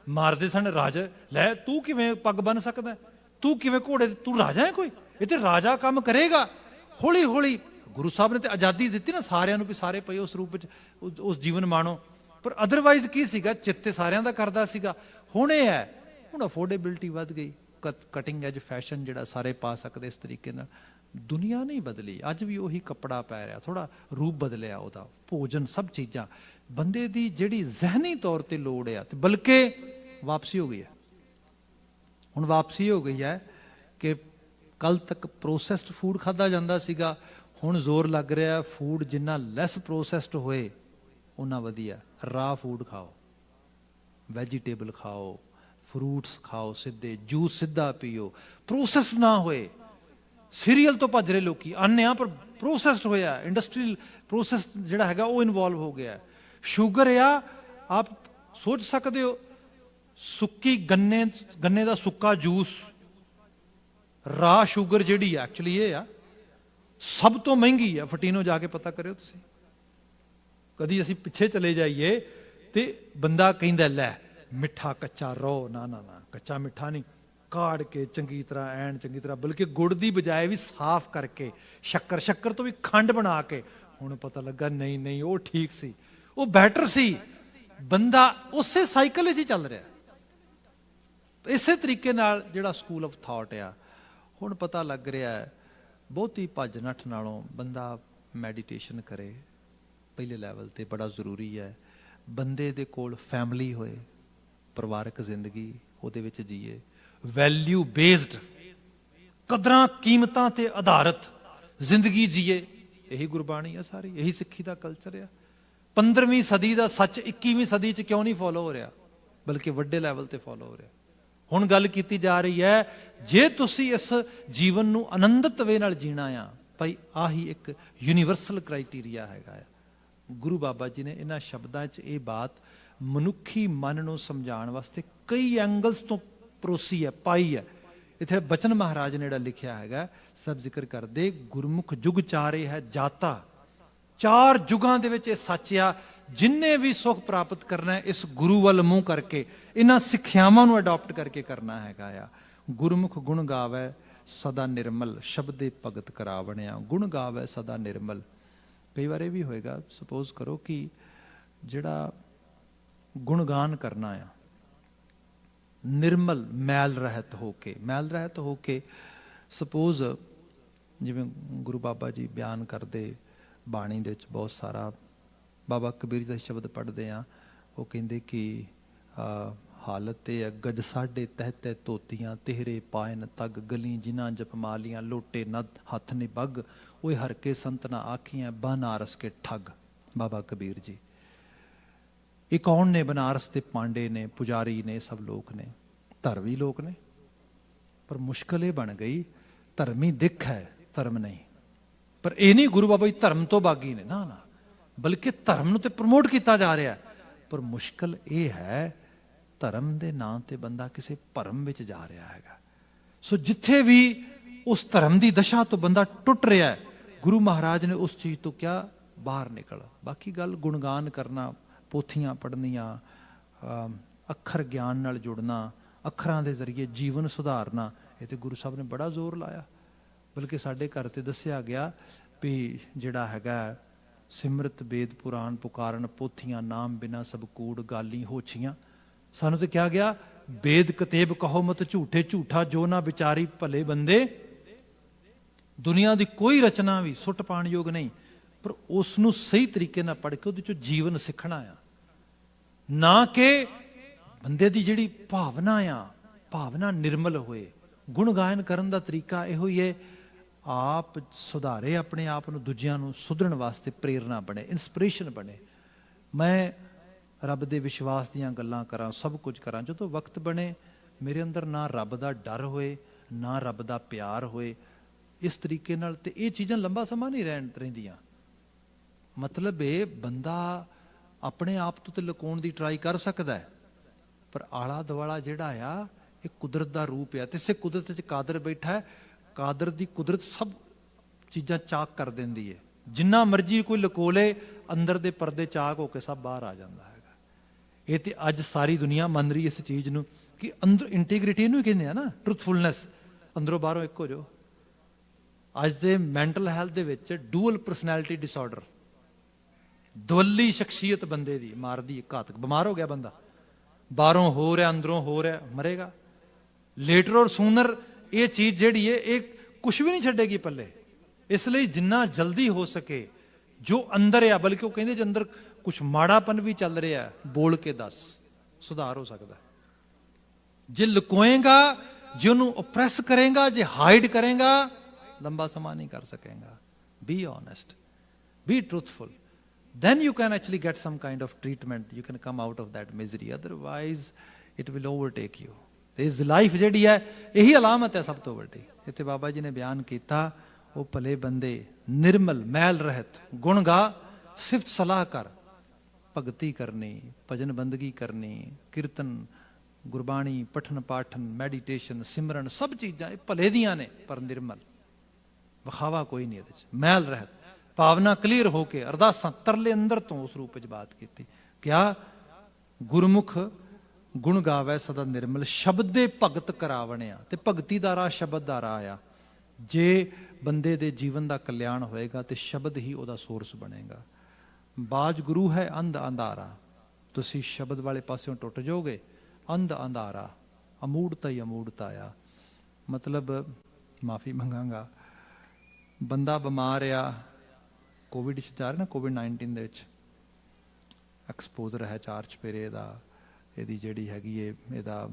ਮਾਰਦੇ ਸਨ। ਰਾਜਾ, ਲੈ ਤੂੰ ਕਿਵੇਂ ਪੱਗ ਬੰਨ ਸਕਦਾ, ਤੂੰ ਕਿਵੇਂ ਘੋੜੇ, ਤੂੰ ਰਾਜਾ ਹੈ ਕੋਈ, ਇਹ ਤੇ ਰਾਜਾ ਕੰਮ ਕਰੇਗਾ। ਹੌਲੀ ਹੌਲੀ ਗੁਰੂ ਸਾਹਿਬ ਨੇ ਤੇ ਆਜ਼ਾਦੀ ਦਿੱਤੀ ਨਾ ਸਾਰਿਆਂ ਨੂੰ, ਵੀ ਸਾਰੇ ਪਏ ਉਸ ਰੂਪ 'ਚ ਉਸ ਜੀਵਨ ਮਾਣੋ। ਪਰ ਅਦਰਵਾਈਜ਼ ਕੀ ਸੀਗਾ, ਚਿੱਤੇ ਸਾਰਿਆਂ ਦਾ ਕਰਦਾ ਸੀਗਾ। ਹੁਣ ਇਹ ਹੈ, ਹੁਣ ਅਫੋਰਡੇਬਿਲਟੀ ਵੱਧ ਗਈ, ਕਟਿੰਗ ਐਜ ਫੈਸ਼ਨ ਜਿਹੜਾ ਸਾਰੇ ਪਾ ਸਕਦੇ ਇਸ ਤਰੀਕੇ ਨਾਲ। ਦੁਨੀਆ ਨਹੀਂ ਬਦਲੀ, ਅੱਜ ਵੀ ਉਹੀ ਕੱਪੜਾ ਪੈ ਰਿਹਾ, ਥੋੜਾ ਰੂਪ ਬਦਲਿਆ ਉਹਦਾ, ਭੋਜਨ ਸਭ ਚੀਜ਼ਾਂ। ਬੰਦੇ ਦੀ ਜਿਹੜੀ ਜ਼ਹਿਨੀ ਤੌਰ ਤੇ ਲੋੜ ਆ, ਤੇ ਬਲਕਿ ਵਾਪਸੀ ਹੋ ਗਈ ਹੈ। ਹੁਣ ਵਾਪਸੀ ਹੋ ਗਈ ਹੈ ਕਿ ਕੱਲ ਤੱਕ ਪ੍ਰੋਸੈਸਡ ਫੂਡ ਖਾਧਾ ਜਾਂਦਾ ਸੀਗਾ, ਹੁਣ ਜ਼ੋਰ ਲੱਗ ਰਿਹਾ ਫੂਡ ਜਿੰਨਾ ਲੈਸ ਪ੍ਰੋਸੈਸਡ ਹੋਏ ਉਹਨਾਂ ਵਧੀਆ। ਰਾ ਫੂਡ ਖਾਓ, ਵੈਜੀਟੇਬਲ ਖਾਓ, ਫਰੂਟਸ ਖਾਓ, ਸਿੱਧੇ ਜੂਸ ਸਿੱਧਾ ਪੀਓ, ਪ੍ਰੋਸੈਸ ਨਾ ਹੋਏ। ਸੀਰੀਅਲ ਤੋਂ ਭੱਜ ਰਹੇ ਲੋਕੀ, ਆਨੇ ਆ ਪਰ ਪ੍ਰੋਸੈਸਡ ਹੋਇਆ, ਇੰਡਸਟਰੀਅਲ ਪ੍ਰੋਸੈਸ ਜਿਹੜਾ ਹੈਗਾ ਉਹ ਇਨਵੋਲਵ ਹੋ ਗਿਆ। ਸ਼ੂਗਰ ਆ, ਆਪ ਸੋਚ ਸਕਦੇ ਹੋ, ਸੁੱਕੀ ਗੰਨੇ ਦਾ ਸੁੱਕਾ ਜੂਸ, ਰਾ ਸ਼ੂਗਰ ਜਿਹੜੀ ਆ, ਐਕਚੁਅਲੀ ਇਹ ਆ ਸਭ ਤੋਂ ਮਹਿੰਗੀ ਆ। ਫਟੀਨੋ ਜਾ ਕੇ ਪਤਾ ਕਰਿਓ ਤੁਸੀਂ, ਕਦੀ ਅਸੀਂ ਪਿੱਛੇ ਚਲੇ ਜਾਈਏ ਤੇ ਬੰਦਾ ਕਹਿੰਦਾ ਲੈ ਮਿੱਠਾ ਕੱਚਾ ਰੋ, ਨਾ ਨਾ ਨਾ, ਕੱਚਾ ਮਿੱਠਾ ਨਹੀਂ, ਕਾੜ ਕੇ ਚੰਗੀ ਤਰ੍ਹਾਂ, ਐਨ ਚੰਗੀ ਤਰ੍ਹਾਂ, ਬਲਕਿ ਗੁੜ ਦੀ ਬਜਾਏ ਵੀ ਸਾਫ਼ ਕਰਕੇ, ਸ਼ੱਕਰ ਤੋਂ ਵੀ ਖੰਡ ਬਣਾ ਕੇ। ਹੁਣ ਪਤਾ ਲੱਗਾ ਨਹੀਂ ਨਹੀਂ, ਉਹ ਠੀਕ ਸੀ, ਉਹ ਬੈਟਰ ਸੀ। ਬੰਦਾ ਉਸੇ ਸਾਈਕਲ 'ਚ ਹੀ ਚੱਲ ਰਿਹਾ। ਇਸੇ ਤਰੀਕੇ ਨਾਲ ਜਿਹੜਾ ਸਕੂਲ ਆਫ ਥਾਟ ਆ, ਹੁਣ ਪਤਾ ਲੱਗ ਰਿਹਾ ਹੈ ਬਹੁਤੀ ਭੱਜ ਨੱਠ ਨਾਲੋਂ ਬੰਦਾ ਮੈਡੀਟੇਸ਼ਨ ਕਰੇ ਪਹਿਲੇ ਲੈਵਲ ਤੇ, ਬੜਾ ਜ਼ਰੂਰੀ ਹੈ। ਬੰਦੇ ਦੇ ਕੋਲ ਫੈਮਿਲੀ ਹੋਏ, ਪਰਿਵਾਰਕ ਜ਼ਿੰਦਗੀ ਉਹਦੇ ਵਿੱਚ ਜੀਏ, ਵੈਲਿਊ ਬੇਸਡ, ਕਦਰਾਂ ਕੀਮਤਾਂ ਤੇ ਆਧਾਰਿਤ ਜ਼ਿੰਦਗੀ ਜੀਏ। ਇਹੀ ਗੁਰਬਾਣੀ ਆ ਸਾਰੀ, ਇਹੀ ਸਿੱਖੀ ਦਾ ਕਲਚਰ ਆ। 15ਵੀਂ ਸਦੀ ਦਾ ਸੱਚ 21ਵੀਂ ਸਦੀ 'ਚ ਕਿਉਂ ਨਹੀਂ ਫੋਲੋ ਹੋ ਰਿਹਾ, ਬਲਕਿ ਵੱਡੇ ਲੈਵਲ ਤੇ ਫੋਲੋ ਹੋ ਰਿਹਾ। ਹੁਣ ਗੱਲ ਕੀਤੀ ਜਾ ਰਹੀ ਹੈ, ਜੇ ਤੁਸੀਂ ਇਸ ਜੀਵਨ ਨੂੰ ਆਨੰਦਿਤ ਵੇ ਨਾਲ ਜੀਣਾ ਆ ਭਾਈ, ਆਹੀ ਇੱਕ ਯੂਨੀਵਰਸਲ ਕ੍ਰਾਈਟੀਰੀਆ ਹੈਗਾ ਆ। ਗੁਰੂ ਬਾਬਾ ਜੀ ਨੇ ਇਹਨਾਂ ਸ਼ਬਦਾਂ 'ਚ ਇਹ ਬਾਤ ਮਨੁੱਖੀ ਮਨ ਨੂੰ ਸਮਝਾਉਣ ਵਾਸਤੇ ਕਈ ਐਂਗਲਸ ਤੋਂ ਪਰੋਸੀ ਹੈ, ਪਾਈ ਹੈ। ਇੱਥੇ ਬਚਨ ਮਹਾਰਾਜ ਨੇ ਜਿਹੜਾ ਲਿਖਿਆ ਹੈਗਾ, ਸਭ ਜ਼ਿਕਰ ਕਰਦੇ, ਗੁਰਮੁਖ ਜੁਗ ਚਾਰੇ ਹੈ ਜਾਤਾ। 4 ਯੁਗਾਂ ਦੇ ਵਿੱਚ ਇਹ ਸੱਚ ਆ, ਜਿੰਨੇ ਵੀ ਸੁਖ ਪ੍ਰਾਪਤ ਕਰਨਾ ਹੈ ਇਸ ਗੁਰੂ ਵੱਲ ਮੂੰਹ ਕਰਕੇ, ਇਹਨਾਂ ਸਿੱਖਿਆਵਾਂ ਨੂੰ ਅਡਾਪਟ ਕਰਕੇ ਕਰਨਾ ਹੈਗਾ ਆ। ਗੁਰਮੁਖ ਗੁਣ ਗਾਵੇ ਸਦਾ ਨਿਰਮਲ, ਸ਼ਬਦੇ ਭਗਤ ਕਰਾਵਣਿਆ। ਗੁਣ ਗਾਵੇ ਸਦਾ ਨਿਰਮਲ। ਕਈ ਵਾਰ ਇਹ ਵੀ ਹੋਏਗਾ, ਸਪੋਜ਼ ਕਰੋ ਕਿ ਜਿਹੜਾ ਗੁਣਗਾਨ ਕਰਨਾ ਆ, ਨਿਰਮਲ, ਮੈਲ ਰਹਿਤ ਹੋ ਕੇ, ਸਪੋਜ਼ ਜਿਵੇਂ ਗੁਰੂ ਬਾਬਾ ਜੀ ਬਿਆਨ ਕਰਦੇ ਬਾਣੀ ਦੇ ਵਿੱਚ, ਬਹੁਤ ਸਾਰਾ ਬਾਬਾ ਕਬੀਰ ਦਾ ਸ਼ਬਦ ਪੜ੍ਹਦੇ ਆ, ਉਹ ਕਹਿੰਦੇ ਕਿ ਹਾਲਤ ਇਹ ਗਜ ਸਾਢੇ ਤਹਿ ਧੋਤੀਆਂ, ਤਿਹਰੇ ਪਾਇਨ ਤਗ ਗਲੀ, ਜਿਨ੍ਹਾਂ ਜਪਮਾਲੀਆਂ ਲੋਟੇ ਨਦ ਹੱਥ ਨਿਬੱਗ, ਉਹ ਹਰ ਕੇ ਸੰਤਨਾ ਆਖੀਆਂ ਬਨਾਰਸ ਕੇ ਠੱਗ। ਬਾਬਾ ਕਬੀਰ ਜੀ ਇਹ ਕੌਣ ਨੇ? ਬਨਾਰਸ ਦੇ ਪਾਂਡੇ ਨੇ, ਪੁਜਾਰੀ ਨੇ, ਸਭ ਲੋਕ ਨੇ, ਧਰਮੀ ਲੋਕ ਨੇ। ਪਰ ਮੁਸ਼ਕਲ ਇਹ ਬਣ ਗਈ, ਧਰਮੀ ਦਿੱਖ ਹੈ, ਧਰਮ ਨਹੀਂ। ਪਰ ਇਹ ਨਹੀਂ ਗੁਰੂ ਬਾਬਾ ਜੀ ਧਰਮ ਤੋਂ ਬਾਗੀ ਨੇ, ਨਾ ਨਾ, ਬਲਕਿ ਧਰਮ ਨੂੰ ਤੇ ਪ੍ਰਮੋਟ ਕੀਤਾ ਜਾ ਰਿਹਾ। ਪਰ ਮੁਸ਼ਕਲ ਇਹ ਹੈ, ਧਰਮ ਦੇ ਨਾਂ ਤੇ ਬੰਦਾ ਕਿਸੇ ਭਰਮ ਵਿੱਚ ਜਾ ਰਿਹਾ ਹੈਗਾ। ਸੋ ਜਿੱਥੇ ਵੀ ਉਸ ਧਰਮ ਦੀ ਦਸ਼ਾ ਤੋਂ ਬੰਦਾ ਟੁੱਟ ਰਿਹਾ, ਗੁਰੂ ਮਹਾਰਾਜ ਨੇ ਉਸ ਚੀਜ਼ ਤੋਂ ਕਿਹਾ ਬਾਹਰ ਨਿਕਲ। ਬਾਕੀ ਗੱਲ ਗੁਣਗਾਨ ਕਰਨਾ, ਪੋਥੀਆਂ ਪੜ੍ਹਨੀਆਂ, ਅੱਖਰ ਗਿਆਨ ਨਾਲ ਜੁੜਨਾ, ਅੱਖਰਾਂ ਦੇ ਜ਼ਰੀਏ ਜੀਵਨ ਸੁਧਾਰਨਾ, ਇਹ ਤੇ ਗੁਰੂ ਸਾਹਿਬ ਨੇ ਬੜਾ ਜ਼ੋਰ ਲਾਇਆ। ਬਲਕਿ ਸਾਡੇ ਘਰ ਤੇ ਦੱਸਿਆ ਗਿਆ ਵੀ ਜਿਹੜਾ ਹੈਗਾ ਸਿਮਰਤ ਵੇਦ ਪੁਰਾਣ ਪੁਕਾਰਨ, ਪੋਥੀਆਂ ਨਾਮ ਬਿਨਾ ਸਭ ਕੂੜ ਗਾਲੀ ਹੋਛੀਆਂ। ਸਾਨੂੰ ਤੇ ਕਿਹਾ ਗਿਆ ਵੇਦ ਕਤੇਬ ਕਹੋ ਮਤ ਝੂਠੇ, ਝੂਠਾ ਜੋ ਨਾ ਵਿਚਾਰੀ ਭਲੇ ਬੰਦੇ ਦੁਨੀਆ ਦੀ ਕੋਈ ਰਚਨਾ ਵੀ ਸੁੱਟ ਪਾਉਣ ਯੋਗ ਨਹੀਂ, ਪਰ ਉਸ ਨੂੰ ਸਹੀ ਤਰੀਕੇ ਨਾਲ ਪੜ੍ਹ ਕੇ ਉਹਦੇ ਚੋਂ ਜੀਵਨ ਸਿੱਖਣਾ ਆ, ਨਾ ਕਿ ਬੰਦੇ ਦੀ ਜਿਹੜੀ ਭਾਵਨਾ ਆ, ਭਾਵਨਾ ਨਿਰਮਲ ਹੋਏ। ਗੁਣ ਗਾਇਨ ਕਰਨ ਦਾ ਤਰੀਕਾ ਇਹੋ ਹੀ ਹੈ, ਆਪ ਸੁਧਾਰੇ ਆਪਣੇ ਆਪ ਨੂੰ, ਦੂਜਿਆਂ ਨੂੰ ਸੁਧਰਨ ਵਾਸਤੇ ਪ੍ਰੇਰਨਾ ਬਣੇ, ਇਨਸਪੀਰੇਸ਼ਨ ਬਣੇ। ਮੈਂ ਰੱਬ ਦੇ ਵਿਸ਼ਵਾਸ ਦੀਆਂ ਗੱਲਾਂ ਕਰਾਂ, ਸਭ ਕੁਝ ਕਰਾਂ, ਜਦੋਂ ਵਕਤ ਬਣੇ ਮੇਰੇ ਅੰਦਰ ਨਾ ਰੱਬ ਦਾ ਡਰ ਹੋਏ, ਨਾ ਰੱਬ ਦਾ ਪਿਆਰ ਹੋਏ, ਇਸ ਤਰੀਕੇ ਨਾਲ ਤੇ ਇਹ ਚੀਜ਼ਾਂ ਲੰਬਾ ਸਮਾਂ ਨਹੀਂ ਰਹਿੰਦੀਆਂ। ਮਤਲਬ ਇਹ ਬੰਦਾ ਆਪਣੇ ਆਪ ਤੋਂ ਤੇ ਲੁਕਾਉਣ ਦੀ ਟਰਾਈ ਕਰ ਸਕਦਾ ਹੈ, ਪਰ ਆਲਾ ਦੁਆਲਾ ਜਿਹੜਾ ਆ ਇਹ ਕੁਦਰਤ ਦਾ ਰੂਪ ਆ, ਤੇ ਇਸੇ ਕੁਦਰਤ 'ਚ ਕਾਦਰ ਬੈਠਾ ਹੈ। ਕਾਦਰ ਦੀ ਕੁਦਰਤ ਸਭ ਚੀਜ਼ਾਂ ਚਾਕ ਕਰ ਦਿੰਦੀ ਹੈ। ਜਿੰਨਾ ਮਰਜ਼ੀ ਕੋਈ ਲੁਕੋ ਲੇ, ਅੰਦਰ ਦੇ ਪਰਦੇ ਚਾਕ ਹੋ ਕੇ ਸਭ ਬਾਹਰ ਆ ਜਾਂਦਾ ਹੈਗਾ। ਇਹ ਤੇ ਅੱਜ ਸਾਰੀ ਦੁਨੀਆ ਮੰਨ ਰਹੀ ਇਸ ਚੀਜ਼ ਨੂੰ ਕਿ ਅੰਦਰ ਇੰਟੀਗ੍ਰਿਟੀ ਇਹਨੂੰ ਕਹਿੰਦੇ ਆ ਨਾ, ਟਰੂਥਫੁਲਨੈਸ, ਅੰਦਰੋਂ ਬਾਹਰੋਂ ਇੱਕ ਹੋ ਜਾਓ। ਅੱਜ ਦੇ ਮੈਂਟਲ ਹੈਲਥ ਦੇ ਵਿੱਚ ਡੂਅਲ ਪਰਸਨੈਲਿਟੀ ਡਿਸਆਰਡਰ, ਦੁਵੱਲੀ ਸ਼ਖਸੀਅਤ ਬੰਦੇ ਦੀ ਮਾਰਦੀ, ਘਾਤਕ ਬਿਮਾਰ ਹੋ ਗਿਆ ਬੰਦਾ, ਬਾਹਰੋਂ ਹੋ ਰਿਹਾ ਅੰਦਰੋਂ ਹੋ ਰਿਹਾ, ਮਰੇਗਾ ਲੇਟਰ ਔਰ ਸੂਨਰ। ਇਹ ਚੀਜ਼ ਜਿਹੜੀ ਹੈ ਇਹ ਕੁਝ ਵੀ ਨਹੀਂ ਛੱਡੇਗੀ ਪੱਲੇ। ਇਸ ਲਈ ਜਿੰਨਾ ਜਲਦੀ ਹੋ ਸਕੇ ਜੋ ਅੰਦਰ ਆ, ਬਲਕਿ ਉਹ ਕਹਿੰਦੇ ਜੇ ਅੰਦਰ ਕੁਝ ਮਾੜਾਪਨ ਵੀ ਚੱਲ ਰਿਹਾ, ਬੋਲ ਕੇ ਦੱਸ, ਸੁਧਾਰ ਹੋ ਸਕਦਾ। ਜੇ ਲੁਕੋਏਗਾ, ਜੇ ਉਹਨੂੰ ਓਪਰੈਸ ਕਰੇਗਾ, ਜੇ ਹਾਈਡ ਕਰੇਗਾ, ਲੰਬਾ ਸਮਾਂ ਨਹੀਂ ਕਰ ਸਕੇਗਾ। Be honest, be truthful, then you can actually get some kind of treatment, you can come out of that misery, otherwise it will overtake you. ਇਸ ਲਾਈਫ ਜਿਹੜੀ ਹੈ ਇਹੀ ਅਲਾਮਤ ਹੈ ਸਭ ਤੋਂ ਵੱਡੀ। ਇੱਥੇ ਬਾਬਾ ਜੀ ਨੇ ਬਿਆਨ ਕੀਤਾ, ਉਹ ਭਲੇ ਬੰਦੇ ਨਿਰਮਲ ਮੈਲ ਰਹਿਤ ਗੁਣ ਗਾ, ਸਿਫਤ ਸਲਾਹ ਕਰ, ਭਗਤੀ ਕਰਨੀ, ਭਜਨ ਬੰਦਗੀ ਕਰਨੀ, ਕੀਰਤਨ, ਗੁਰਬਾਣੀ, ਪਠਨ ਪਾਠਨ, ਮੈਡੀਟੇਸ਼ਨ, ਸਿਮਰਨ, ਸਭ ਚੀਜ਼ਾਂ ਇਹ ਭਲੇ ਦੀਆਂ ਨੇ, ਪਰ ਨਿਰਮਲ, ਵਿਖਾਵਾ ਕੋਈ ਨਹੀਂ ਇਹਦੇ 'ਚ, ਮੈਲ ਰਹਿਤ, ਭਾਵਨਾ ਕਲੀਅਰ ਹੋ ਕੇ, ਅਰਦਾਸਾਂ ਤਰਲੇ ਅੰਦਰ ਤੋਂ ਉਸ ਰੂਪ ਵਿੱਚ ਬਾਤ ਕੀਤੀ। ਕਿਆ ਗੁਰਮੁਖ ਗੁਣ ਗਾਵੇ ਸਦਾ ਨਿਰਮਲ, ਸ਼ਬਦ ਦੇ ਭਗਤ ਕਰਾਵਣਿਆ। ਤੇ ਭਗਤੀ ਦਾ ਰਾਹ ਸ਼ਬਦ ਦਾ ਰਾਹ ਆ। ਜੇ ਬੰਦੇ ਦੇ ਜੀਵਨ ਦਾ ਕਲਿਆਣ ਹੋਏਗਾ ਤੇ ਸ਼ਬਦ ਹੀ ਉਹਦਾ ਸੋਰਸ ਬਣੇਗਾ। ਬਾਜ ਗੁਰੂ ਹੈ ਅੰਧ ਅੰਧਾਰਾ, ਤੁਸੀਂ ਸ਼ਬਦ ਵਾਲੇ ਪਾਸਿਓਂ ਟੁੱਟ ਜਾਓਗੇ। ਅੰਧ ਅੰਧਾਰਾ, ਅਮੂੜਤਾ ਹੀ ਅਮੂੜਤਾ ਆ। ਮਤਲਬ ਮਾਫੀ ਮੰਗਾਂਗਾ, ਬੰਦਾ ਬਿਮਾਰ ਆ, ਕੋਵਿਡ 'ਚ ਜਾ ਰਿਹਾ ਨਾ, ਕੋਵਿਡ-19 ਦੇ ਵਿੱਚ ਐਕਸਪੋਜ਼ਰ ਹੈ 4 ਚੁਫੇਰੇ ਦਾ, ਇਹਦੀ ਜਿਹੜੀ ਹੈਗੀ ਹੈ ਇਹਦਾ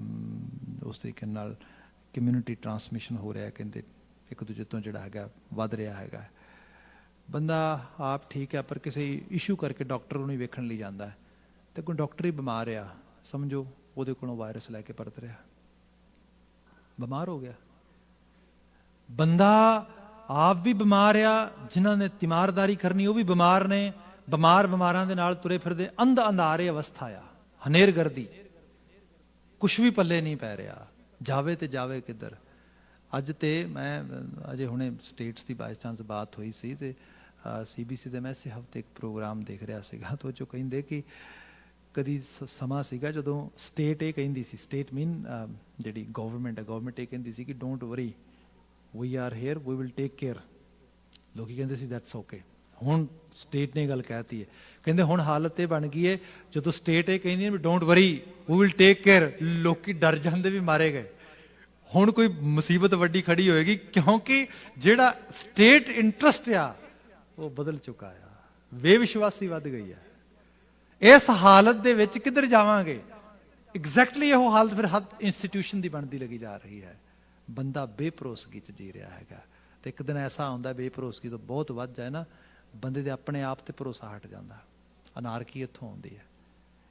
ਉਸ ਤਰੀਕੇ ਨਾਲ ਕਮਿਊਨਿਟੀ ਟਰਾਂਸਮਿਸ਼ਨ ਹੋ ਰਿਹਾ, ਕਹਿੰਦੇ ਇੱਕ ਦੂਜੇ ਤੋਂ ਜਿਹੜਾ ਹੈਗਾ ਵੱਧ ਰਿਹਾ ਹੈਗਾ। ਬੰਦਾ ਆਪ ਠੀਕ ਹੈ, ਪਰ ਕਿਸੇ ਇਸ਼ੂ ਕਰਕੇ ਡਾਕਟਰ ਨੂੰ ਹੀ ਵੇਖਣ ਲਈ ਜਾਂਦਾ ਹੈ, ਤੇ ਕੋਈ ਡਾਕਟਰ ਹੀ ਬਿਮਾਰ ਆ, ਸਮਝੋ ਉਹਦੇ ਕੋਲੋਂ ਵਾਇਰਸ ਲੈ ਕੇ ਪਰਤ ਰਿਹਾ, ਬਿਮਾਰ ਹੋ ਗਿਆ। ਬੰਦਾ ਆਪ ਵੀ ਬਿਮਾਰ ਆ, ਜਿਨ੍ਹਾਂ ਨੇ ਤਿਮਾਰਦਾਰੀ ਕਰਨੀ ਉਹ ਵੀ ਬਿਮਾਰ ਨੇ, ਬਿਮਾਰਾਂ ਦੇ ਨਾਲ ਤੁਰੇ ਫਿਰਦੇ, ਅੰਧ ਅੰਧਾਰੇ ਅਵਸਥਾ ਆ, ਹਨੇਰਗਰਦੀ, ਕੁਛ ਵੀ ਪੱਲੇ ਨਹੀਂ ਪੈ ਰਿਹਾ, ਜਾਵੇ ਤੇ ਜਾਵੇ ਕਿੱਧਰ। ਅੱਜ ਤੇ ਮੈਂ ਅਜੇ ਹੁਣੇ ਸਟੇਟਸ ਦੀ ਬਾਈ ਚਾਂਸ ਬਾਤ ਹੋਈ ਸੀ, ਤੇ CBC ਦੇ ਮੈਂ ਇਸੇ ਹਫ਼ਤੇ ਇੱਕ ਪ੍ਰੋਗਰਾਮ ਦੇਖ ਰਿਹਾ ਸੀਗਾ, ਤਾਂ ਉਹ 'ਚੋਂ ਕਹਿੰਦੇ ਕਿ ਕਦੀ ਸਮਾਂ ਸੀਗਾ ਜਦੋਂ ਸਟੇਟ ਇਹ ਕਹਿੰਦੀ ਸੀ, ਸਟੇਟ ਮੀਨ ਜਿਹੜੀ ਗਵਰਨਮੈਂਟ ਹੈ, ਗਵਰਨਮੈਂਟ ਇਹ ਕਹਿੰਦੀ ਸੀ ਕਿ don't worry, we are here, we will take care. ਲੋਕੀ ਕਹਿੰਦੇ ਸੀ ਦੈਟਸ ਓਕੇ। ਹੁਣ ਸਟੇਟ ਨੇ ਗੱਲ ਕਹਿਤੀ ਹੈ, ਕਹਿੰਦੇ ਹੁਣ ਹਾਲਤ ਇਹ ਬਣ ਗਈ ਹੈ, ਜਦੋਂ ਸਟੇਟ ਇਹ ਕਹਿੰਦੀ ਹੈ ਵੀ don't worry, we will take care, ਲੋਕੀ ਡਰ ਜਾਂਦੇ ਵੀ ਮਾਰੇ ਗਏ। ਹੁਣ ਕੋਈ ਮੁਸੀਬਤ ਵੱਡੀ ਖੜੀ ਹੋਏਗੀ, ਕਿਉਂਕਿ ਜਿਹੜਾ ਸਟੇਟ ਇੰਟਰਸਟ ਆ ਉਹ ਬਦਲ ਚੁੱਕਾ ਆ, ਬੇਵਿਸ਼ਵਾਸੀ ਵੱਧ ਗਈ ਹੈ। ਇਸ ਹਾਲਤ ਦੇ ਵਿੱਚ ਕਿੱਧਰ ਜਾਵਾਂਗੇ? ਐਗਜ਼ੈਕਟਲੀ ਇਹੋ ਹਾਲਤ ਫਿਰ ਹਰ ਇੰਸਟੀਟਿਊਸ਼ਨ ਦੀ ਬਣਦੀ ਲੱਗੀ ਜਾ ਰਹੀ ਹੈ। ਬੰਦਾ ਬੇਭਰੋਸਗੀ 'ਚ ਜੀ ਰਿਹਾ ਹੈਗਾ, ਤੇ ਇੱਕ ਦਿਨ ਐਸਾ ਆਉਂਦਾ ਬੇਭਰੋਸਗੀ ਤੋਂ ਬਹੁਤ ਵੱਧ ਜਾਏ ਨਾ, ਬੰਦੇ ਦੇ ਆਪਣੇ ਆਪ ਤੇ ਭਰੋਸਾ ਹਟ ਜਾਂਦਾ। ਅਨਾਰਕੀ ਇੱਥੋਂ ਆਉਂਦੀ ਹੈ।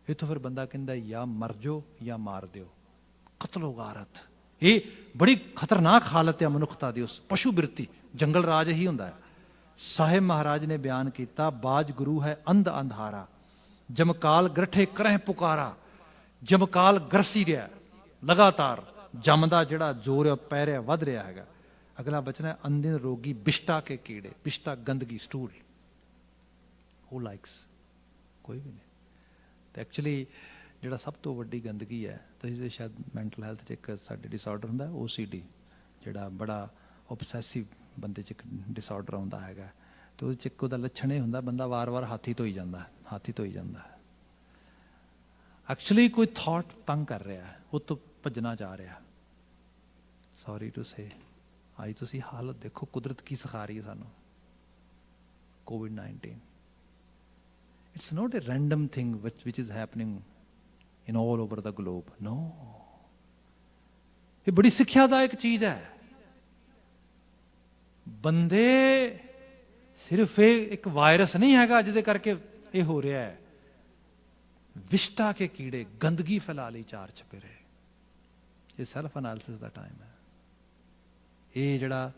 ਇੱਥੋਂ ਫਿਰ ਬੰਦਾ ਕਹਿੰਦਾ ਜਾਂ ਮਰ ਜਾਓ ਜਾਂ ਮਾਰ ਦਿਓ, ਕਤਲੋ ਗਾਰਤ। ਇਹ ਬੜੀ ਖਤਰਨਾਕ ਹਾਲਤ ਹੈ ਮਨੁੱਖਤਾ ਦੀ, ਉਸ ਪਸ਼ੂ ਬਿਰਤੀ, ਜੰਗਲ ਰਾਜ ਹੀ ਹੁੰਦਾ ਹੈ। ਸਾਹਿਬ ਮਹਾਰਾਜ ਨੇ ਬਿਆਨ ਕੀਤਾ, ਬਾਜ ਗੁਰੂ ਹੈ ਅੰਧ ਅੰਧਾਰਾ, ਜਮਕਾਲ ਗ੍ਰਠੇ ਕਰਹਿ ਪੁਕਾਰਾ। ਜਮਕਾਲ ਗਰਸੀ ਰਿਹਾ ਲਗਾਤਾਰ, ਜਮ ਦਾ ਜਿਹੜਾ ਜ਼ੋਰ ਹੈ ਪੈ ਰਿਹਾ, ਵੱਧ ਰਿਹਾ ਹੈਗਾ। ਅਗਲਾ ਬਚਨ ਹੈ, ਅੰਧਿਨ ਰੋਗੀ ਬਿਸ਼ਟਾ ਕੇ ਕੀੜੇ, ਬਿਸ਼ਟਾ ਗੰਦਗੀ, ਸਟੂਲ, ਹੂ ਲਾਈਕਸ, ਕੋਈ ਵੀ ਨਹੀਂ। ਤੇ ਐਕਚੁਅਲੀ ਜਿਹੜਾ ਸਭ ਤੋਂ ਵੱਡੀ ਗੰਦਗੀ ਹੈ, ਤੁਸੀਂ ਸ਼ਾਇਦ ਮੈਂਟਲ ਹੈਲਥ 'ਚ ਇੱਕ ਸਾਡੇ ਡਿਸਆਰਡਰ ਹੁੰਦਾ OCD, ਜਿਹੜਾ ਬੜਾ ਓਬਸੈਸਿਵ ਬੰਦੇ 'ਚ ਇੱਕ ਡਿਸਆਰਡਰ ਆਉਂਦਾ ਹੈਗਾ, ਤੇ ਉਹਦੇ 'ਚ ਇੱਕ ਉਹਦਾ ਲੱਛਣ ਇਹ ਹੁੰਦਾ, ਬੰਦਾ ਵਾਰ-ਵਾਰ ਹਾਥੀ ਧੋਈ ਜਾਂਦਾ, ਹਾਥੀ ਧੋਈ ਜਾਂਦਾ। ਐਕਚੁਅਲੀ ਕੋਈ ਥਾਟ ਤੰਗ ਕਰ ਰਿਹਾ, ਉਹ ਤੋਂ ਭੱਜਣਾ ਚਾਹ ਰਿਹਾ, ਸੌਰੀ ਟੂ ਸੇ, ਅੱਜ ਤੁਸੀਂ ਹਾਲਤ ਦੇਖੋ, ਕੁਦਰਤ ਕੀ ਸਿਖਾ ਰਹੀ ਹੈ ਸਾਨੂੰ। COVID-19, it's not a random thing which is happening in all over the globe. No, ਇਹ ਬੜੀ ਸਿੱਖਿਆਦਾਇਕ ਚੀਜ਼ ਹੈ। ਬੰਦੇ ਸਿਰਫ ਇਹ ਇੱਕ ਵਾਇਰਸ ਨਹੀਂ ਹੈਗਾ ਜਿਹਦੇ ਕਰਕੇ ਇਹ ਹੋ ਰਿਹਾ ਹੈ। ਵਿਸ਼ਟਾ ਕੇ ਕੀੜੇ ਗੰਦਗੀ ਫੈਲਾ ਲਈ ਚਾਰ ਚਪੇਰੇ। ਇਹ ਸੈਲਫ ਐਨਾਲਿਸਿਸ ਦਾ ਟਾਈਮ ਹੈ। ਇਹ ਜਿਹੜਾ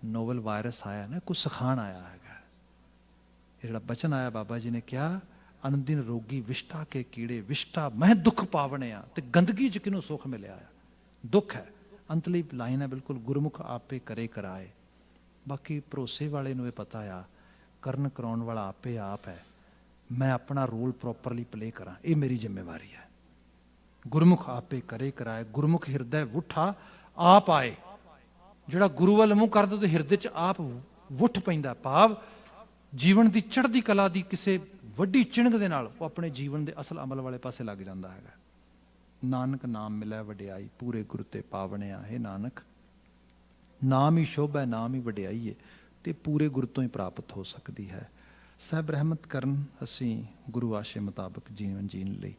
ਨੋਵਲ ਵਾਇਰਸ ਆਇਆ ਨਾ, ਕੁਝ ਸਿਖਾਉਣ ਆਇਆ ਹੈਗਾ। ਇਹ ਜਿਹੜਾ ਬਚਨ ਆਇਆ, ਬਾਬਾ ਜੀ ਨੇ ਕਿਹਾ, ਅਨਦਿਨ ਰੋਗੀ ਵਿਸ਼ਟਾ ਕੇ ਕੀੜੇ, ਵਿਸ਼ਟਾ ਮੈਂ ਦੁੱਖ ਪਾਵਣਿਆ, ਤੇ ਗੰਦਗੀ ਚ ਕਿਹਨੂੰ ਸੁੱਖ ਮਿਲਿਆ ਹੈ? ਦੁੱਖ ਹੈ। ਅੰਤਲੀ ਲਾਈਨ ਹੈ ਬਿਲਕੁਲ, ਗੁਰਮੁਖ ਆਪੇ ਕਰੇ ਕਰਾਏ। ਬਾਕੀ ਭਰੋਸੇ ਵਾਲੇ ਨੂੰ ਇਹ ਪਤਾ ਆ, ਕਰਨ ਕਰਾਉਣ ਵਾਲਾ ਆਪੇ ਆਪ ਹੈ। ਮੈਂ ਆਪਣਾ ਰੋਲ ਪ੍ਰੋਪਰਲੀ ਪਲੇ ਕਰਾਂ, ਇਹ ਮੇਰੀ ਜ਼ਿੰਮੇਵਾਰੀ ਹੈ। ਗੁਰਮੁਖ ਆਪੇ ਕਰੇ ਕਰਾਏ, ਗੁਰਮੁਖ ਹਿਰਦੈ ਵੁੱਠਾ ਆਪ ਆਏ। ਜਿਹੜਾ ਗੁਰੂ ਵੱਲ ਮੂੰਹ ਕਰਦਾ ਤੇ ਹਿਰਦੇ 'ਚ ਆਪ ਵੁੱਠ ਪੈਂਦਾ। ਭਾਵ ਜੀਵਨ ਦੀ ਚੜ੍ਹਦੀ ਕਲਾ ਦੀ ਕਿਸੇ ਵੱਡੀ ਚਿਣਗ ਦੇ ਨਾਲ ਉਹ ਆਪਣੇ ਜੀਵਨ ਦੇ ਅਸਲ ਅਮਲ ਵਾਲੇ ਪਾਸੇ ਲੱਗ ਜਾਂਦਾ ਹੈਗਾ। ਨਾਨਕ ਨਾਮ ਮਿਲੈ ਵਡਿਆਈ, ਪੂਰੇ ਗੁਰ ਤੇ ਪਾਵਣਿਆ। ਹੈ ਨਾਨਕ, ਨਾਮ ਹੀ ਸ਼ੋਭਾ, ਨਾਮ ਹੀ ਵਡਿਆਈ ਹੈ, ਤੇ ਪੂਰੇ ਗੁਰ ਤੋਂ ਹੀ ਪ੍ਰਾਪਤ ਹੋ ਸਕਦੀ ਹੈ। ਸਾਹਿਬ ਰਹਿਮਤ ਕਰਨ, ਅਸੀਂ ਗੁਰੂ ਆਸ਼ੇ ਮੁਤਾਬਕ ਜੀਵਨ ਜੀਣ ਲਈ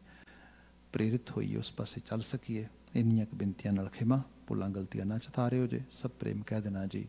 ਪ੍ਰੇਰਿਤ ਹੋਈਏ, ਉਸ ਪਾਸੇ ਚੱਲ ਸਕੀਏ। ਇੰਨੀਆਂ ਕੁ ਬੇਨਤੀਆਂ ਨਾਲ ਖਿਮਾ, ਭੁੱਲਾਂ ਗਲਤੀਆਂ ਨਾ ਚਿਤਾਰਿਓ ਜੇ। ਸਭ ਪ੍ਰੇਮ ਕਹਿ ਦੇਣਾ ਜੀ।